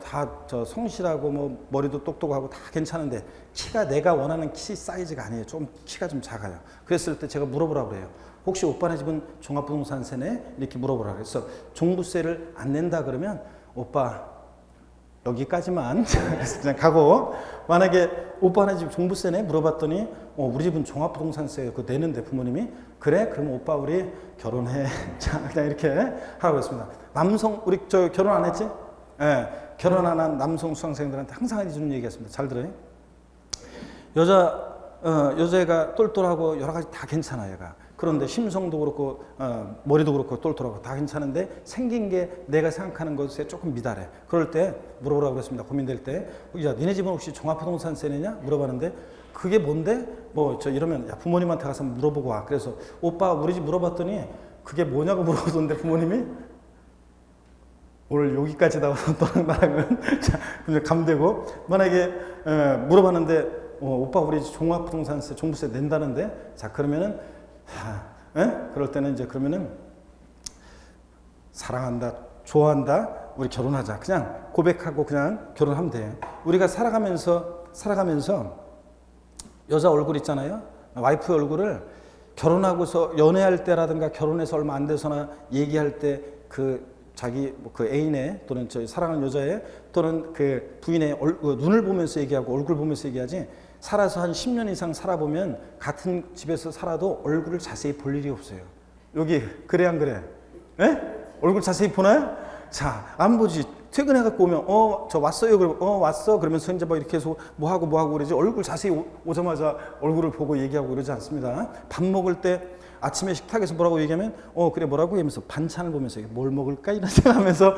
Speaker 1: 다 성실하고 머리도 똑똑하고 다 괜찮은데 키가 내가 원하는 키 사이즈가 아니에요. 좀 키가 좀 작아요. 그랬을 때 제가 물어보라고 그래요. 혹시 오빠네 집은 종합부동산세네? 이렇게 물어보라고 그래서 종부세를 안 낸다 그러면 오빠 여기까지만 그냥 가고 만약에 오빠네 집 종부세네? 물어봤더니 우리 집은 종합부동산세 그거 내는데 부모님이 그래? 그럼 오빠 우리 결혼해. 자, 그냥 이렇게 하라고 했습니다. 남성 우리 결혼 안 했지? 예, 결혼 안 한 남성 수강생들한테 항상 해주는 얘기였습니다. 잘 들어요. 여자애가 똘똘하고 여러 가지 다 괜찮아 얘가. 그런데 심성도 그렇고 머리도 그렇고 똘똘하고 다 괜찮은데 생긴 게 내가 생각하는 것에 조금 미달해. 그럴 때 물어보라고 그랬습니다. 고민될 때. 야, 니네 집은 혹시 종합부동산세느냐? 물어봤는데 그게 뭔데? 뭐 저 이러면 야, 부모님한테 가서 물어보고 와. 그래서 오빠 우리 집 물어봤더니 그게 뭐냐고 물어보던데 부모님이 오늘 여기까지 나와서 너랑 나랑은 자, 감되고 만약에 물어봤는데 오빠 우리 종합부동산세 종부세 낸다는데 자 그러면은 그럴 때는 이제 그러면은 사랑한다 좋아한다 우리 결혼하자 그냥 고백하고 그냥 결혼하면 돼요. 우리가 살아가면서 여자 얼굴 있잖아요. 와이프 얼굴을 결혼하고서 연애할 때라든가 결혼해서 얼마 안 돼서나 얘기할 때 그 자기 그 애인의 또는 저 사랑하는 여자의 또는 그 부인의 눈을 보면서 얘기하고 얼굴 보면서 얘기하지 살아서 한 10년 이상 살아보면 같은 집에서 살아도 얼굴을 자세히 볼 일이 없어요. 여기 그래 안 그래? 에? 얼굴 자세히 보나요? 자, 안 보지. 퇴근해갖고 오면 저 왔어요. 그러면 왔어. 그러면서 이제 뭐 이렇게 해서 뭐 하고 그러지. 얼굴 자세히 오자마자 얼굴을 보고 얘기하고 그러지 않습니다. 밥 먹을 때 아침에 식탁에서 뭐라고 얘기하면 그래 뭐라고 하면서 반찬을 보면서 뭘 먹을까 이런 생각하면서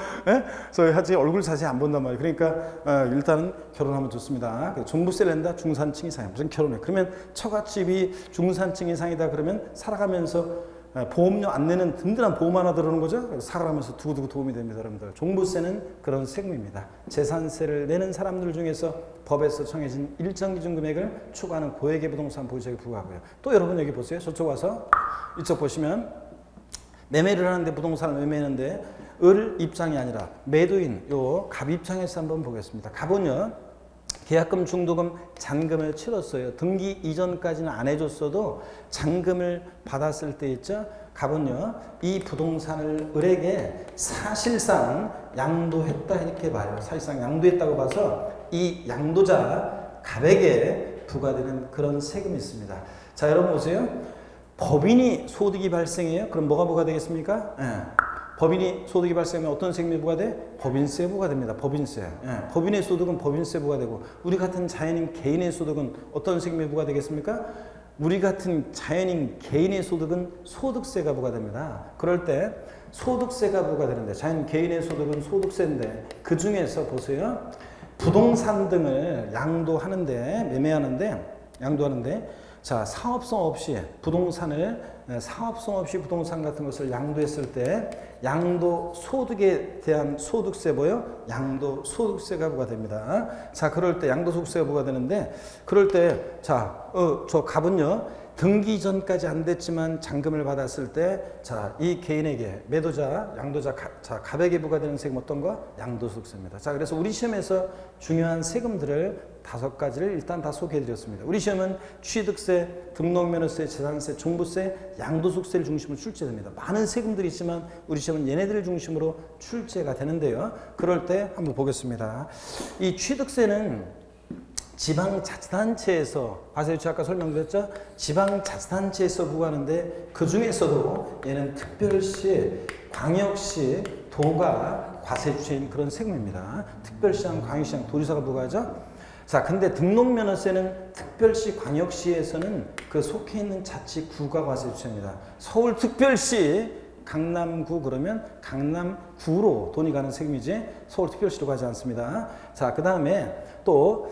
Speaker 1: 저 하지 얼굴 자세히 안 본단 말이에요. 그러니까 일단은 결혼하면 좋습니다. 종부세 낸다 중산층 이상이야. 무슨 결혼해? 그러면 처갓집이 중산층 이상이다 그러면 살아가면서 보험료 안 내는 든든한 보험 하나 들어오는 거죠. 살아가면서 두고두고 도움이 됩니다, 여러분들. 종부세는 그런 세금입니다. 재산세를 내는 사람들 중에서 법에서 정해진 일정 기준 금액을 추가하는 고액의 부동산 보유세에 부과하고요. 또 여러분 여기 보세요. 저쪽 와서 이쪽 보시면 매매를 하는데 부동산을 매매하는데 을 입장이 아니라 매도인 요 갑 입장에서 한번 보겠습니다. 갑은요. 계약금, 중도금, 잔금을 치렀어요. 등기 이전까지는 안 해줬어도 잔금을 받았을 때 있죠. 갑은요. 이 부동산을 을에게 사실상 양도했다 이렇게 봐요. 사실상 양도했다고 봐서 이 양도자 갑에게 부과되는 그런 세금이 있습니다. 자, 여러분 보세요. 법인이 소득이 발생해요. 그럼 뭐가 부과되겠습니까? 법인이 소득이 발생하면 어떤 세금이 부과돼? 법인세 부과됩니다. 법인세. 법인의 소득은 법인세 부과되고 우리 같은 자연인 개인의 소득은 어떤 세금이 부과되겠습니까? 우리 같은 자연인 개인의 소득은 소득세가 부과됩니다. 그럴 때 소득세가 부과되는데 자연 개인의 소득은 소득세인데 그 중에서 보세요. 부동산 등을 양도하는데 양도하는데 자, 사업성 없이 부동산 같은 것을 양도했을 때 양도 소득에 대한 소득세 뭐요? 양도 소득세가 부과됩니다. 자, 그럴 때 양도 소득세가 부과되는데 그럴 때 자, 저 갑은요. 등기 전까지 안 됐지만 잔금을 받았을 때 자, 이 개인에게 매도자, 양도자 갑에게 부과되는 세금 어떤 거? 양도소득세입니다. 자, 그래서 우리 시험에서 중요한 세금들을 5가지를 일단 다 소개해 드렸습니다. 우리 시험은 취득세, 등록면허세, 재산세, 종부세, 양도소득세를 중심으로 출제됩니다. 많은 세금들이 있지만 우리 시험은 얘네들을 중심으로 출제가 되는데요. 그럴 때 한번 보겠습니다. 이 취득세는 지방자치단체에서 과세유치 아까 설명드렸죠? 지방자치단체에서 부과하는데 그 중에서도 얘는 특별시, 광역시, 도가 과세유치인 그런 세금입니다. 특별시랑 광역시랑 도지사가 부과하죠? 자, 근데 등록면허세는 특별시, 광역시에서는 그 속해 있는 자치구가 과세유치입니다. 서울특별시, 강남구 그러면 강남구로 돈이 가는 세금이지 서울특별시로 가지 않습니다. 자, 그 다음에 또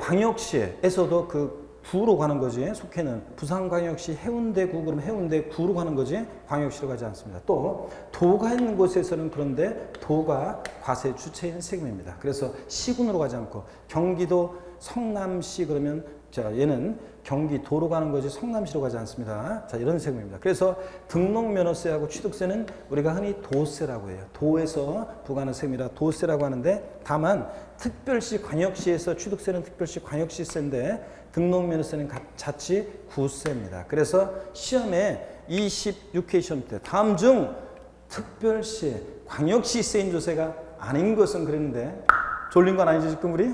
Speaker 1: 광역시에서도 그 구로 가는 거지. 속해는 부산광역시 해운대구 그러면 해운대구로 가는 거지. 광역시로 가지 않습니다. 또 도가 있는 곳에서는 그런데 도가 과세 주체인 세금입니다. 그래서 시군으로 가지 않고 경기도 성남시 그러면 자, 얘는 경기도로 가는 거지 성남시로 가지 않습니다. 자, 이런 세금입니다. 그래서 등록면허세하고 취득세는 우리가 흔히 도세라고 해요. 도에서 부과하는 세금이라 도세라고 하는데 다만 특별시, 광역시에서 취득세는 특별시, 광역시세인데 등록면허세는 자치구세입니다. 그래서 시험에 26회 시험 때 다음 중 특별시, 광역시세인 조세가 아닌 것은 그랬는데 졸린 건 아니지 지금 우리?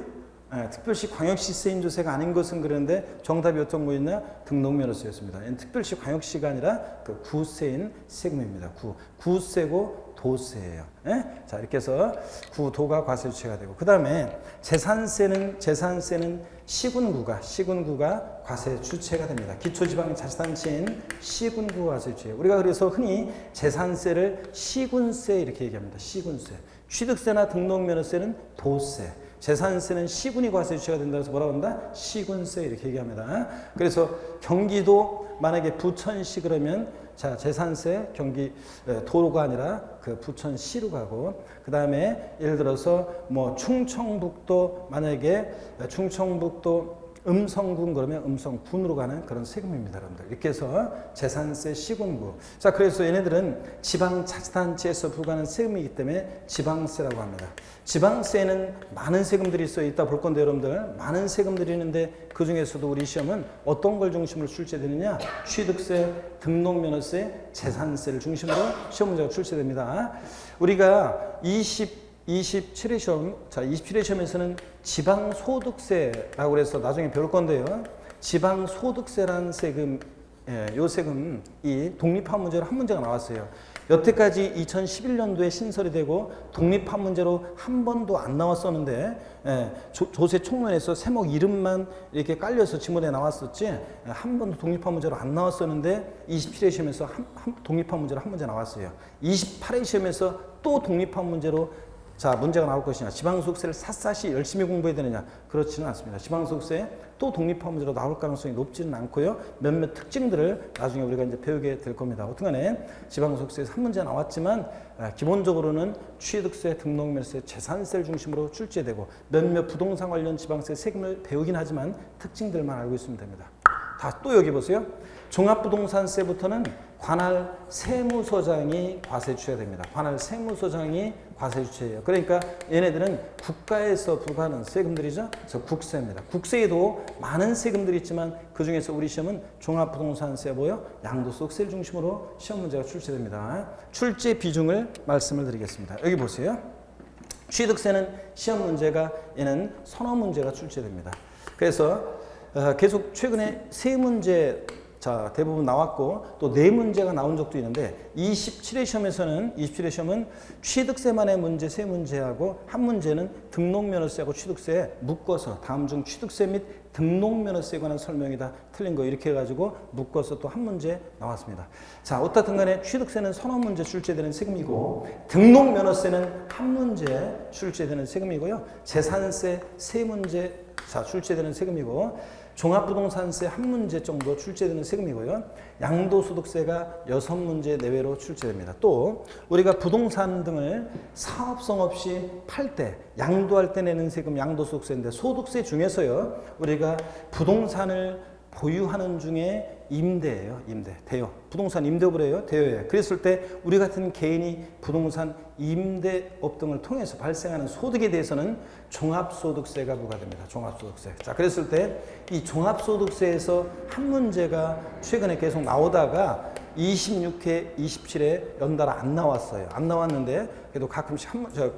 Speaker 1: 특별시 광역시세인 조세가 아닌 것은 그런데 정답이 어떤 거였나? 등록면허세였습니다. 특별시 광역시가 아니라 그 구세인 세금입니다. 구세고 도세예요. 예? 자, 이렇게 해서 구도가 과세 주체가 되고, 그 다음에 재산세는 시군구가 과세 주체가 됩니다. 기초지방자치단체인 시군구가 과세 주체예요. 우리가 그래서 흔히 재산세를 시군세 이렇게 얘기합니다. 시군세. 취득세나 등록면허세는 도세. 재산세는 시군이 과세 주체가 된다고 해서 뭐라고 한다? 시군세 이렇게 얘기합니다. 그래서 경기도 만약에 부천시 그러면 자, 재산세 경기 도로가 아니라 그 부천시로 가고, 그 다음에 예를 들어서 뭐 충청북도 만약에 충청북도 음성군 그러면 음성군으로 가는 그런 세금입니다, 여러분들. 이렇게 해서 재산세 시군구. 자, 그래서 얘네들은 지방자치단체에서 부과하는 세금이기 때문에 지방세라고 합니다. 지방세에는 많은 세금들이 있어 이따 볼 건데 여러분들, 많은 세금들이 있는데 그 중에서도 우리 시험은 어떤 걸 중심으로 출제되느냐? 취득세, 등록면허세, 재산세를 중심으로 시험 문제가 출제됩니다. 우리가 27회 시험, 자, 27회 시험에서는 지방소득세라고 해서 나중에 배울 건데요. 지방소득세라는 세금, 요 세금이 독립한 문제로 한 문제가 나왔어요. 여태까지 2011년도에 신설이 되고 독립한 문제로 한 번도 안 나왔었는데, 조세 총론에서 세목 이름만 이렇게 깔려서 지문에 나왔었지, 한 번도 독립한 문제로 안 나왔었는데 27회 시험에서 독립한 문제로 한 문제 나왔어요. 28회 시험에서 또 독립한 문제로 자, 문제가 나올 것이냐, 지방소득세를 샅샅이 열심히 공부해야 되느냐, 그렇지는 않습니다. 지방소득세 또 독립한 문제로 나올 가능성이 높지는 않고요. 몇몇 특징들을 나중에 우리가 이제 배우게 될 겁니다. 어떻간에 지방소득세에서 한 문제 나왔지만 기본적으로는 취득세, 등록면허세, 재산세를 중심으로 출제되고 몇몇 부동산 관련 지방세 세금을 배우긴 하지만 특징들만 알고 있으면 됩니다. 다 또 여기 보세요. 종합부동산세부터는 관할 세무서장이 과세 주체가 됩니다. 관할 세무서장이 과세 주체예요. 그러니까 얘네들은 국가에서 부과하는 세금들이죠. 그래서 국세입니다. 국세에도 많은 세금들이 있지만 그 중에서 우리 시험은 종합부동산세 뭐요? 양도소득세를 중심으로 시험 문제가 출제됩니다. 출제 비중을 말씀을 드리겠습니다. 여기 보세요. 취득세는 시험 문제가 얘는 선어 문제가 출제됩니다. 그래서 계속 최근에 세 문제 자, 대부분 나왔고 또 네 문제가 나온 적도 있는데 27회 시험은 취득세만의 문제 세 문제하고 한 문제는 등록면허세하고 취득세 묶어서 다음 중 취득세 및 등록면허세에 관한 설명이다. 틀린 거 이렇게 해가지고 묶어서 또 한 문제 나왔습니다. 자, 어떻든 간에 취득세는 서너 문제 출제되는 세금이고 등록면허세는 한 문제 출제되는 세금이고요. 재산세 세 문제 자, 출제되는 세금이고 종합부동산세 한 문제 정도 출제되는 세금이고요. 양도소득세가 6문제 내외로 출제됩니다. 또 우리가 부동산 등을 사업성 없이 팔 때, 양도할 때 내는 세금 양도소득세인데 소득세 중에서요. 우리가 부동산을 보유하는 중에 임대예요. 대여. 부동산 임대업을 해요. 대여예요. 그랬을 때 우리 같은 개인이 부동산 임대업 등을 통해서 발생하는 소득에 대해서는 종합소득세가 부과됩니다. 종합소득세. 자, 그랬을 때 이 종합소득세에서 한 문제가 최근에 계속 나오다가 26회, 27회 연달아 안 나왔어요. 안 나왔는데 그래도 가끔씩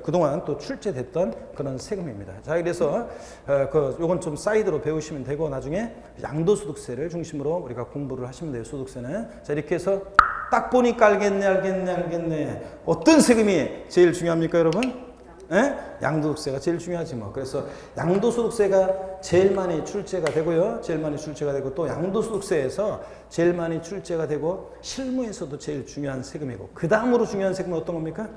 Speaker 1: 그동안 또 출제됐던 그런 세금입니다. 자, 그래서 요건 좀 사이드로 배우시면 되고 나중에 양도소득세를 중심으로 우리가 공부를 하시면 돼요. 소득세는. 자, 이렇게 해서 딱 보니까 알겠네. 어떤 세금이 제일 중요합니까, 여러분? 양도소득세가 제일 중요하지 뭐. 그래서 양도소득세가 제일 많이 출제가 되고요. 제일 많이 출제가 되고 또 양도소득세에서 제일 많이 출제가 되고 실무에서도 제일 중요한 세금이고 그 다음으로 중요한 세금은 어떤 겁니까?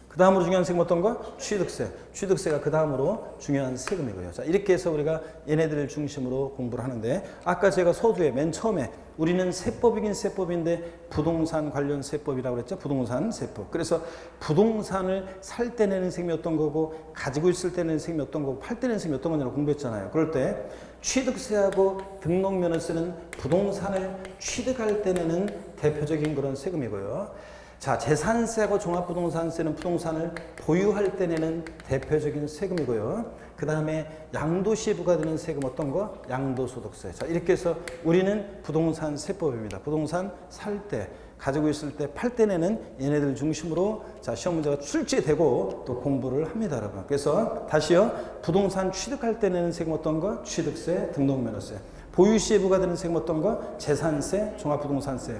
Speaker 1: 그 다음으로 중요한 세금 어떤 거? 취득세. 취득세가 그 다음으로 중요한 세금이고요. 자, 이렇게 해서 우리가 얘네들을 중심으로 공부를 하는데 아까 제가 서두에 맨 처음에 우리는 세법이긴 세법인데 부동산 관련 세법이라고 그랬죠. 부동산 세법. 그래서 부동산을 살 때 내는 세금이 어떤 거고 가지고 있을 때 내는 세금이 어떤 거고 팔 때 내는 세금이 어떤 거냐고 공부했잖아요. 그럴 때 취득세하고 등록면허세는 부동산을 취득할 때 내는 대표적인 그런 세금이고요. 자, 재산세하고 종합부동산세는 부동산을 보유할 때 내는 대표적인 세금이고요. 그 다음에 양도시에 부과되는 세금 어떤 거? 양도소득세. 자, 이렇게 해서 우리는 부동산 세법입니다. 부동산 살 때, 가지고 있을 때, 팔 때 내는 얘네들 중심으로 자, 시험 문제가 출제되고 또 공부를 합니다, 여러분. 그래서 다시요. 부동산 취득할 때 내는 세금 어떤 거? 취득세, 등록면허세. 보유시에 부과되는 세금 어떤 거? 재산세, 종합부동산세.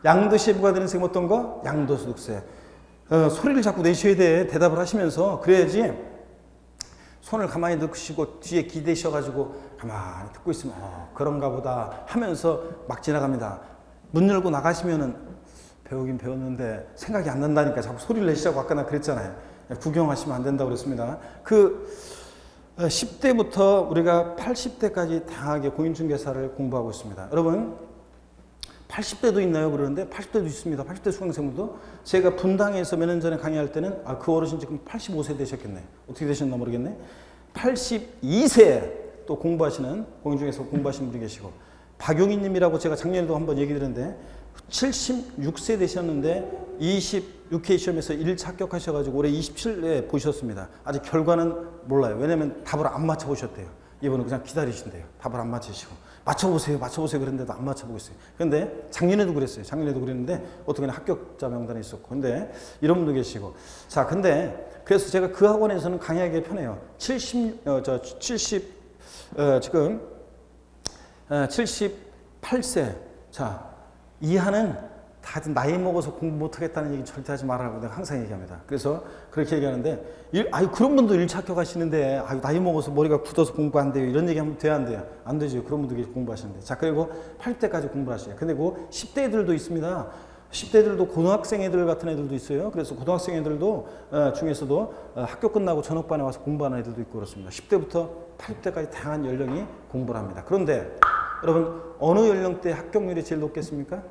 Speaker 1: 양도시에 부과되는 세금 어떤 거? 양도소득세. 소리를 자꾸 내셔야 돼. 대답을 하시면서. 그래야지 손을 가만히 넣으시고 뒤에 기대셔가지고 가만히 듣고 있으면 그런가 보다 하면서 막 지나갑니다. 문 열고 나가시면은 배우긴 배웠는데 생각이 안 난다니까 자꾸 소리를 내시라고 아까 나 그랬잖아요. 구경하시면 안 된다고 그랬습니다. 10대부터 우리가 80대까지 다양하게 공인중개사를 공부하고 있습니다. 여러분 80대도 있나요? 그러는데 80대도 있습니다. 80대 수강생분도 제가 분당에서 몇 년 전에 강의할 때는 그 어르신 지금 85세 되셨겠네. 어떻게 되셨나 모르겠네. 82세 또 공부하시는 공인중개사 공부하시는 분이 계시고 박용희님이라고 제가 작년에도 한번 얘기 드렸는데 76세 되셨는데 26회 시험에서 1차 합격하셔가지고 올해 27회 보셨습니다. 아직 결과는 몰라요. 왜냐면 답을 안 맞춰보셨대요. 이분은 그냥 기다리신대요. 답을 안 맞추시고. 맞춰보세요 그랬는데도 안 맞춰보고 있어요. 그런데 작년에도 그랬어요. 작년에도 그랬는데 어떻게나 합격자 명단에 있었고. 근데 이런 분도 계시고. 자, 근데 그래서 제가 그 학원에서는 강의하기 편해요. 지금 78세. 자, 이하는 다들 나이 먹어서 공부 못하겠다는 얘기 절대 하지 말라고 내가 항상 얘기합니다. 그래서 그렇게 얘기하는데 그런 분도 1차 합격하시는데 나이 먹어서 머리가 굳어서 공부 안 돼요. 이런 얘기하면 돼야 안 돼요? 안 되죠. 그런 분들이 공부하시는데. 자, 그리고 80대까지 공부하셔요. 근데 그 10대 애들도 있습니다. 10대들도 고등학생 애들 같은 애들도 있어요. 그래서 고등학생 애들도 중에서도 학교 끝나고 저녁반에 와서 공부하는 애들도 있고 그렇습니다. 10대부터 80대까지 다양한 연령이 공부를 합니다. 그런데 여러분 어느 연령대 합격률이 제일 높겠습니까?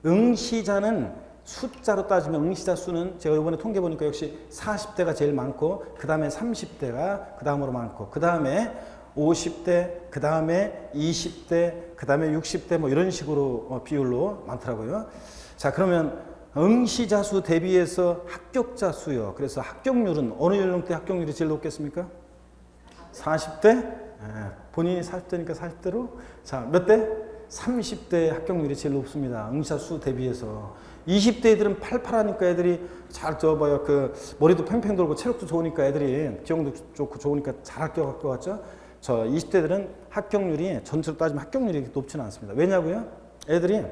Speaker 1: 응시자는 숫자로 따지면 응시자 수는 제가 이번에 통계 보니까 역시 40대가 제일 많고 그 다음에 30대가 그 다음으로 많고 그 다음에 50대, 그 다음에 20대, 그 다음에 60대 뭐 이런 식으로 비율로 많더라고요. 자, 그러면 응시자 수 대비해서 합격자 수요. 그래서 합격률은 어느 연령대 합격률이 제일 높겠습니까? 40대? 본인이 40대니까 40대로. 자, 몇 대? 30대 합격률이 제일 높습니다. 응시자 수 대비해서. 20대 애들은 팔팔하니까 애들이 머리도 팽팽 돌고 체력도 좋으니까 애들이 기억도 좋고 좋으니까 잘 합격할 것 같죠? 20대들은 합격률이 전체로 따지면 합격률이 높지는 않습니다. 왜냐고요? 애들이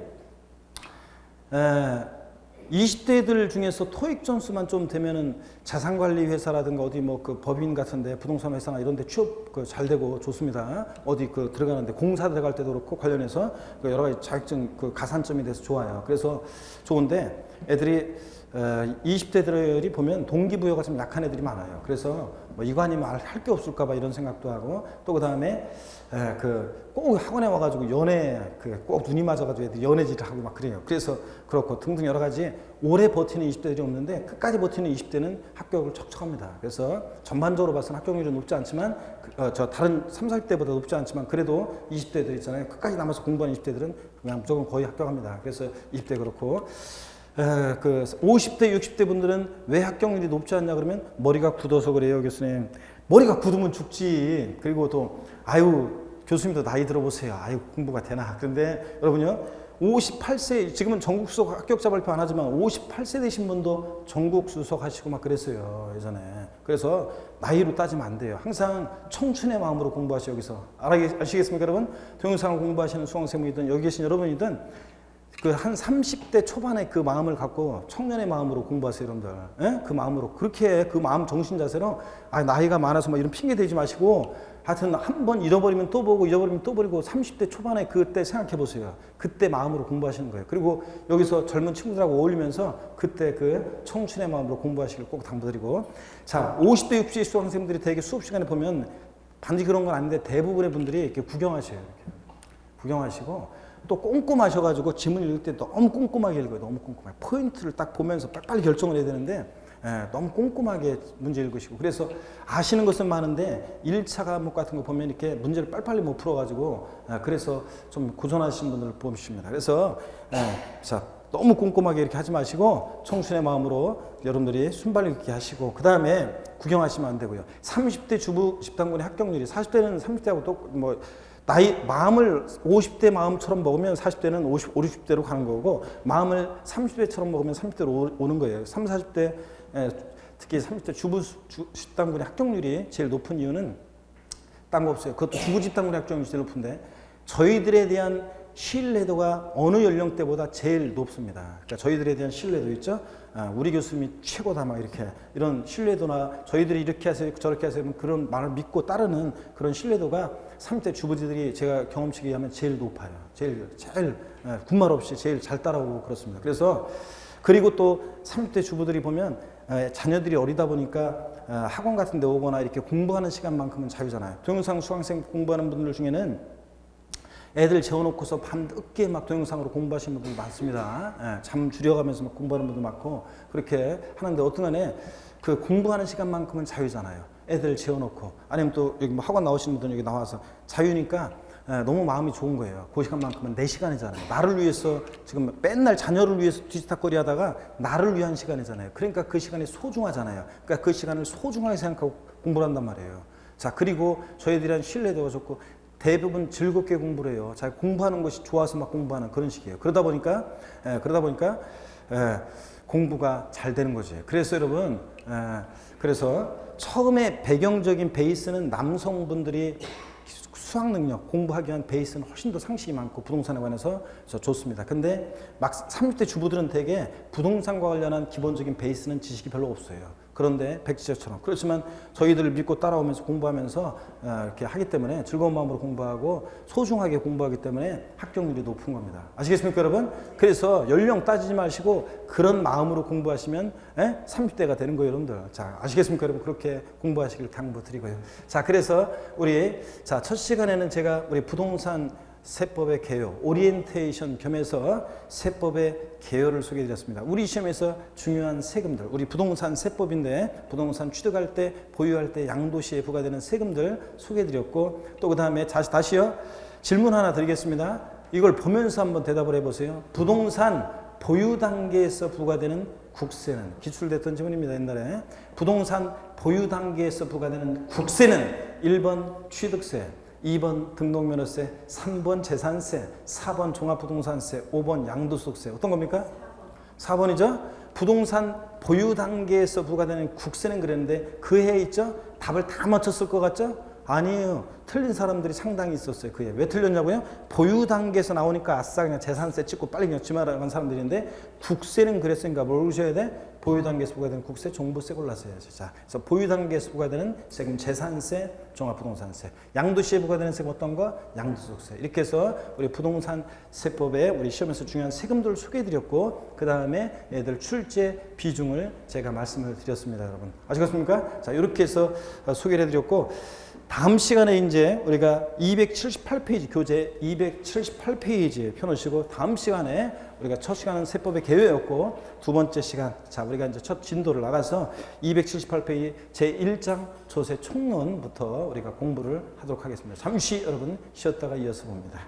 Speaker 1: 20대 애들 중에서 토익 점수만 좀 되면은 자산관리 회사라든가 어디 그 법인 같은데 부동산 회사나 이런 데 취업 잘 되고 좋습니다. 어디 들어가는데 공사 들어갈 때도 그렇고 관련해서 여러 가지 자격증 가산점이 돼서 좋아요. 그래서 좋은데 애들이 20대들이 보면 동기부여가 좀 약한 애들이 많아요. 그래서 이거 아니면 할 게 없을까 봐 이런 생각도 하고 또 그 다음에 꼭 학원에 와가지고 꼭 눈이 맞아가지고 애들 연애질을 하고 막 그래요. 그래서 그렇고 등등 여러 가지 오래 버티는 20대들이 없는데 끝까지 버티는 20대는 합격을 척척합니다. 그래서 전반적으로 봐서는 합격률이 높지 않지만 다른 3, 40대보다 높지 않지만 그래도 20대들 있잖아요. 끝까지 남아서 공부하는 20대들은 그냥 무조건 거의 합격합니다. 그래서 20대 그렇고 50대, 60대 분들은 왜 합격률이 높지 않냐 그러면 머리가 굳어서 그래요, 교수님. 머리가 굳으면 죽지. 그리고 또 교수님도 나이 들어보세요. 공부가 되나. 그런데 여러분요, 58세, 지금은 전국 수석 합격자 발표 안 하지만 58세 되신 분도 전국 수석 하시고 막 그랬어요, 예전에. 그래서 나이로 따지면 안 돼요. 항상 청춘의 마음으로 공부하세요, 여기서. 아시겠습니까, 여러분? 동영상을 공부하시는 수강생이든 여기 계신 여러분이든 한 30대 초반에 그 마음을 갖고 청년의 마음으로 공부하세요, 여러분들. 예? 그 마음으로. 그렇게 그 마음 정신 자세로 나이가 많아서 막 이런 핑계 대지 마시고 하여튼 한 번 잃어버리면 또 보고 잃어버리면 또 버리고 30대 초반에 그때 생각해 보세요. 그때 마음으로 공부하시는 거예요. 그리고 여기서 젊은 친구들하고 어울리면서 그때 그 청춘의 마음으로 공부하시길 꼭 당부드리고 자, 50대, 60대 수강생들이 되게 수업 시간에 보면 반드시 그런 건 아닌데 대부분의 분들이 이렇게 구경하셔요. 이렇게. 구경하시고 또 꼼꼼하셔가지고 지문 읽을 때 너무 꼼꼼하게 읽어요. 너무 꼼꼼하게. 포인트를 딱 보면서 빨리 결정을 해야 되는데 너무 꼼꼼하게 문제 읽으시고 그래서 아시는 것은 많은데 1차 과목 같은 거 보면 이렇게 문제를 빨리빨리 못 풀어가지고 그래서 좀 고전하신 분들을 보십니다. 그래서 자, 너무 꼼꼼하게 이렇게 하지 마시고 청춘의 마음으로 여러분들이 순발 읽기 하시고 그 다음에 구경하시면 안 되고요. 30대 주부 집단군의 합격률이 40대는 30대하고 또 마음을 50대 마음처럼 먹으면 40대는 50, 60대로 가는 거고 마음을 30대처럼 먹으면 30대로 오는 거예요. 30, 40대 특히 30대 주부 집단군의 합격률이 제일 높은 이유는 딴 거 없어요. 그것도 주부 집단군의 합격률이 제일 높은데 저희들에 대한 신뢰도가 어느 연령대보다 제일 높습니다. 그러니까 저희들에 대한 신뢰도 있죠. 우리 교수님이 최고다 막 이렇게 이런 신뢰도나 저희들이 이렇게 하세요 저렇게 하세요 그런 말을 믿고 따르는 그런 신뢰도가 30대 주부들이 제가 경험치에 의하면 제일 높아요. 제일 군말 없이 제일 잘 따라오고 그렇습니다. 그래서 그리고 또 30대 주부들이 보면 자녀들이 어리다 보니까 학원 같은 데 오거나 이렇게 공부하는 시간만큼은 자유잖아요. 동영상 수강생 공부하는 분들 중에는 애들 재워놓고서 밤늦게 막 동영상으로 공부하시는 분들 많습니다. 잠 줄여가면서 막 공부하는 분도 많고 그렇게 하는데 어떠간에 그 공부하는 시간만큼은 자유잖아요. 애들 재워놓고 아니면 또 여기 뭐 학원 나오시는 분들 여기 나와서 자유니까 너무 마음이 좋은 거예요. 그 시간만큼은 내 시간이잖아요. 나를 위해서 지금 맨날 자녀를 위해서 뒤지탁거리 하다가 나를 위한 시간이잖아요. 그러니까 그 시간이 소중하잖아요. 그러니까 그 시간을 소중하게 생각하고 공부를 한단 말이에요. 자, 그리고 저희들이란 신뢰도가 좋고 대부분 즐겁게 공부를 해요. 자, 공부하는 것이 좋아서 막 공부하는 그런 식이에요. 그러다 보니까 공부가 잘 되는 거지. 그래서 여러분, 그래서 처음에 배경적인 베이스는 남성분들이 수학 능력, 공부하기 위한 베이스는 훨씬 더 상식이 많고 부동산에 관해서 좋습니다. 근데 막 30대 주부들은 되게 부동산과 관련한 기본적인 베이스는 지식이 별로 없어요. 그런데 백지처럼 그렇지만 저희들을 믿고 따라오면서 공부하면서 이렇게 하기 때문에 즐거운 마음으로 공부하고 소중하게 공부하기 때문에 합격률이 높은 겁니다. 아시겠습니까, 여러분? 그래서 연령 따지지 마시고 그런 마음으로 공부하시면 30대가 되는 거예요, 여러분들. 자, 아시겠습니까, 여러분? 그렇게 공부하시길 당부드리고요. 자, 그래서 우리 첫 시간에는 제가 우리 부동산 세법의 개요, 오리엔테이션 겸해서 세법의 개요를 소개해드렸습니다. 우리 시험에서 중요한 세금들, 우리 부동산 세법인데 부동산 취득할 때, 보유할 때 양도시에 부과되는 세금들 소개해드렸고 또 그 다음에 다시요 질문 하나 드리겠습니다. 이걸 보면서 한번 대답을 해보세요. 부동산 보유 단계에서 부과되는 국세는 기출됐던 질문입니다. 옛날에 부동산 보유 단계에서 부과되는 국세는 1번 취득세, 2번 등록면허세, 3번 재산세, 4번 종합부동산세, 5번 양도소득세. 어떤 겁니까? 4번이죠. 부동산 보유 단계에서 부과되는 국세는 그랬는데 그 해에 있죠? 답을 다 맞췄을 것 같죠? 아니에요. 틀린 사람들이 상당히 있었어요. 그 해에. 왜 틀렸냐고요? 보유 단계에서 나오니까 아싸 그냥 재산세 찍고 빨리 그냥 지마라는 사람들인데 국세는 그랬으니까 뭘 보셔야 돼? 보유 단계에서 부과되는 국세, 종부세 골랐어야지. 자, 그래서 보유 단계에서 부과되는 세금 재산세, 종합부동산세. 양도시에 부과되는 세금 어떤 거? 양도소득세. 이렇게 해서 우리 부동산 세법에 우리 시험에서 중요한 세금들을 소개해드렸고 그 다음에 애들 출제 비중을 제가 말씀을 드렸습니다, 여러분. 아시겠습니까? 자, 이렇게 해서 소개를 해드렸고 다음 시간에 이제 우리가 278페이지 교재 278페이지에 펴놓으시고 다음 시간에 우리가 첫 시간은 세법의 개요였고 두 번째 시간 자 우리가 이제 첫 진도를 나가서 278페이지 제1장 조세 총론부터 우리가 공부를 하도록 하겠습니다. 잠시 여러분 쉬었다가 이어서 봅니다.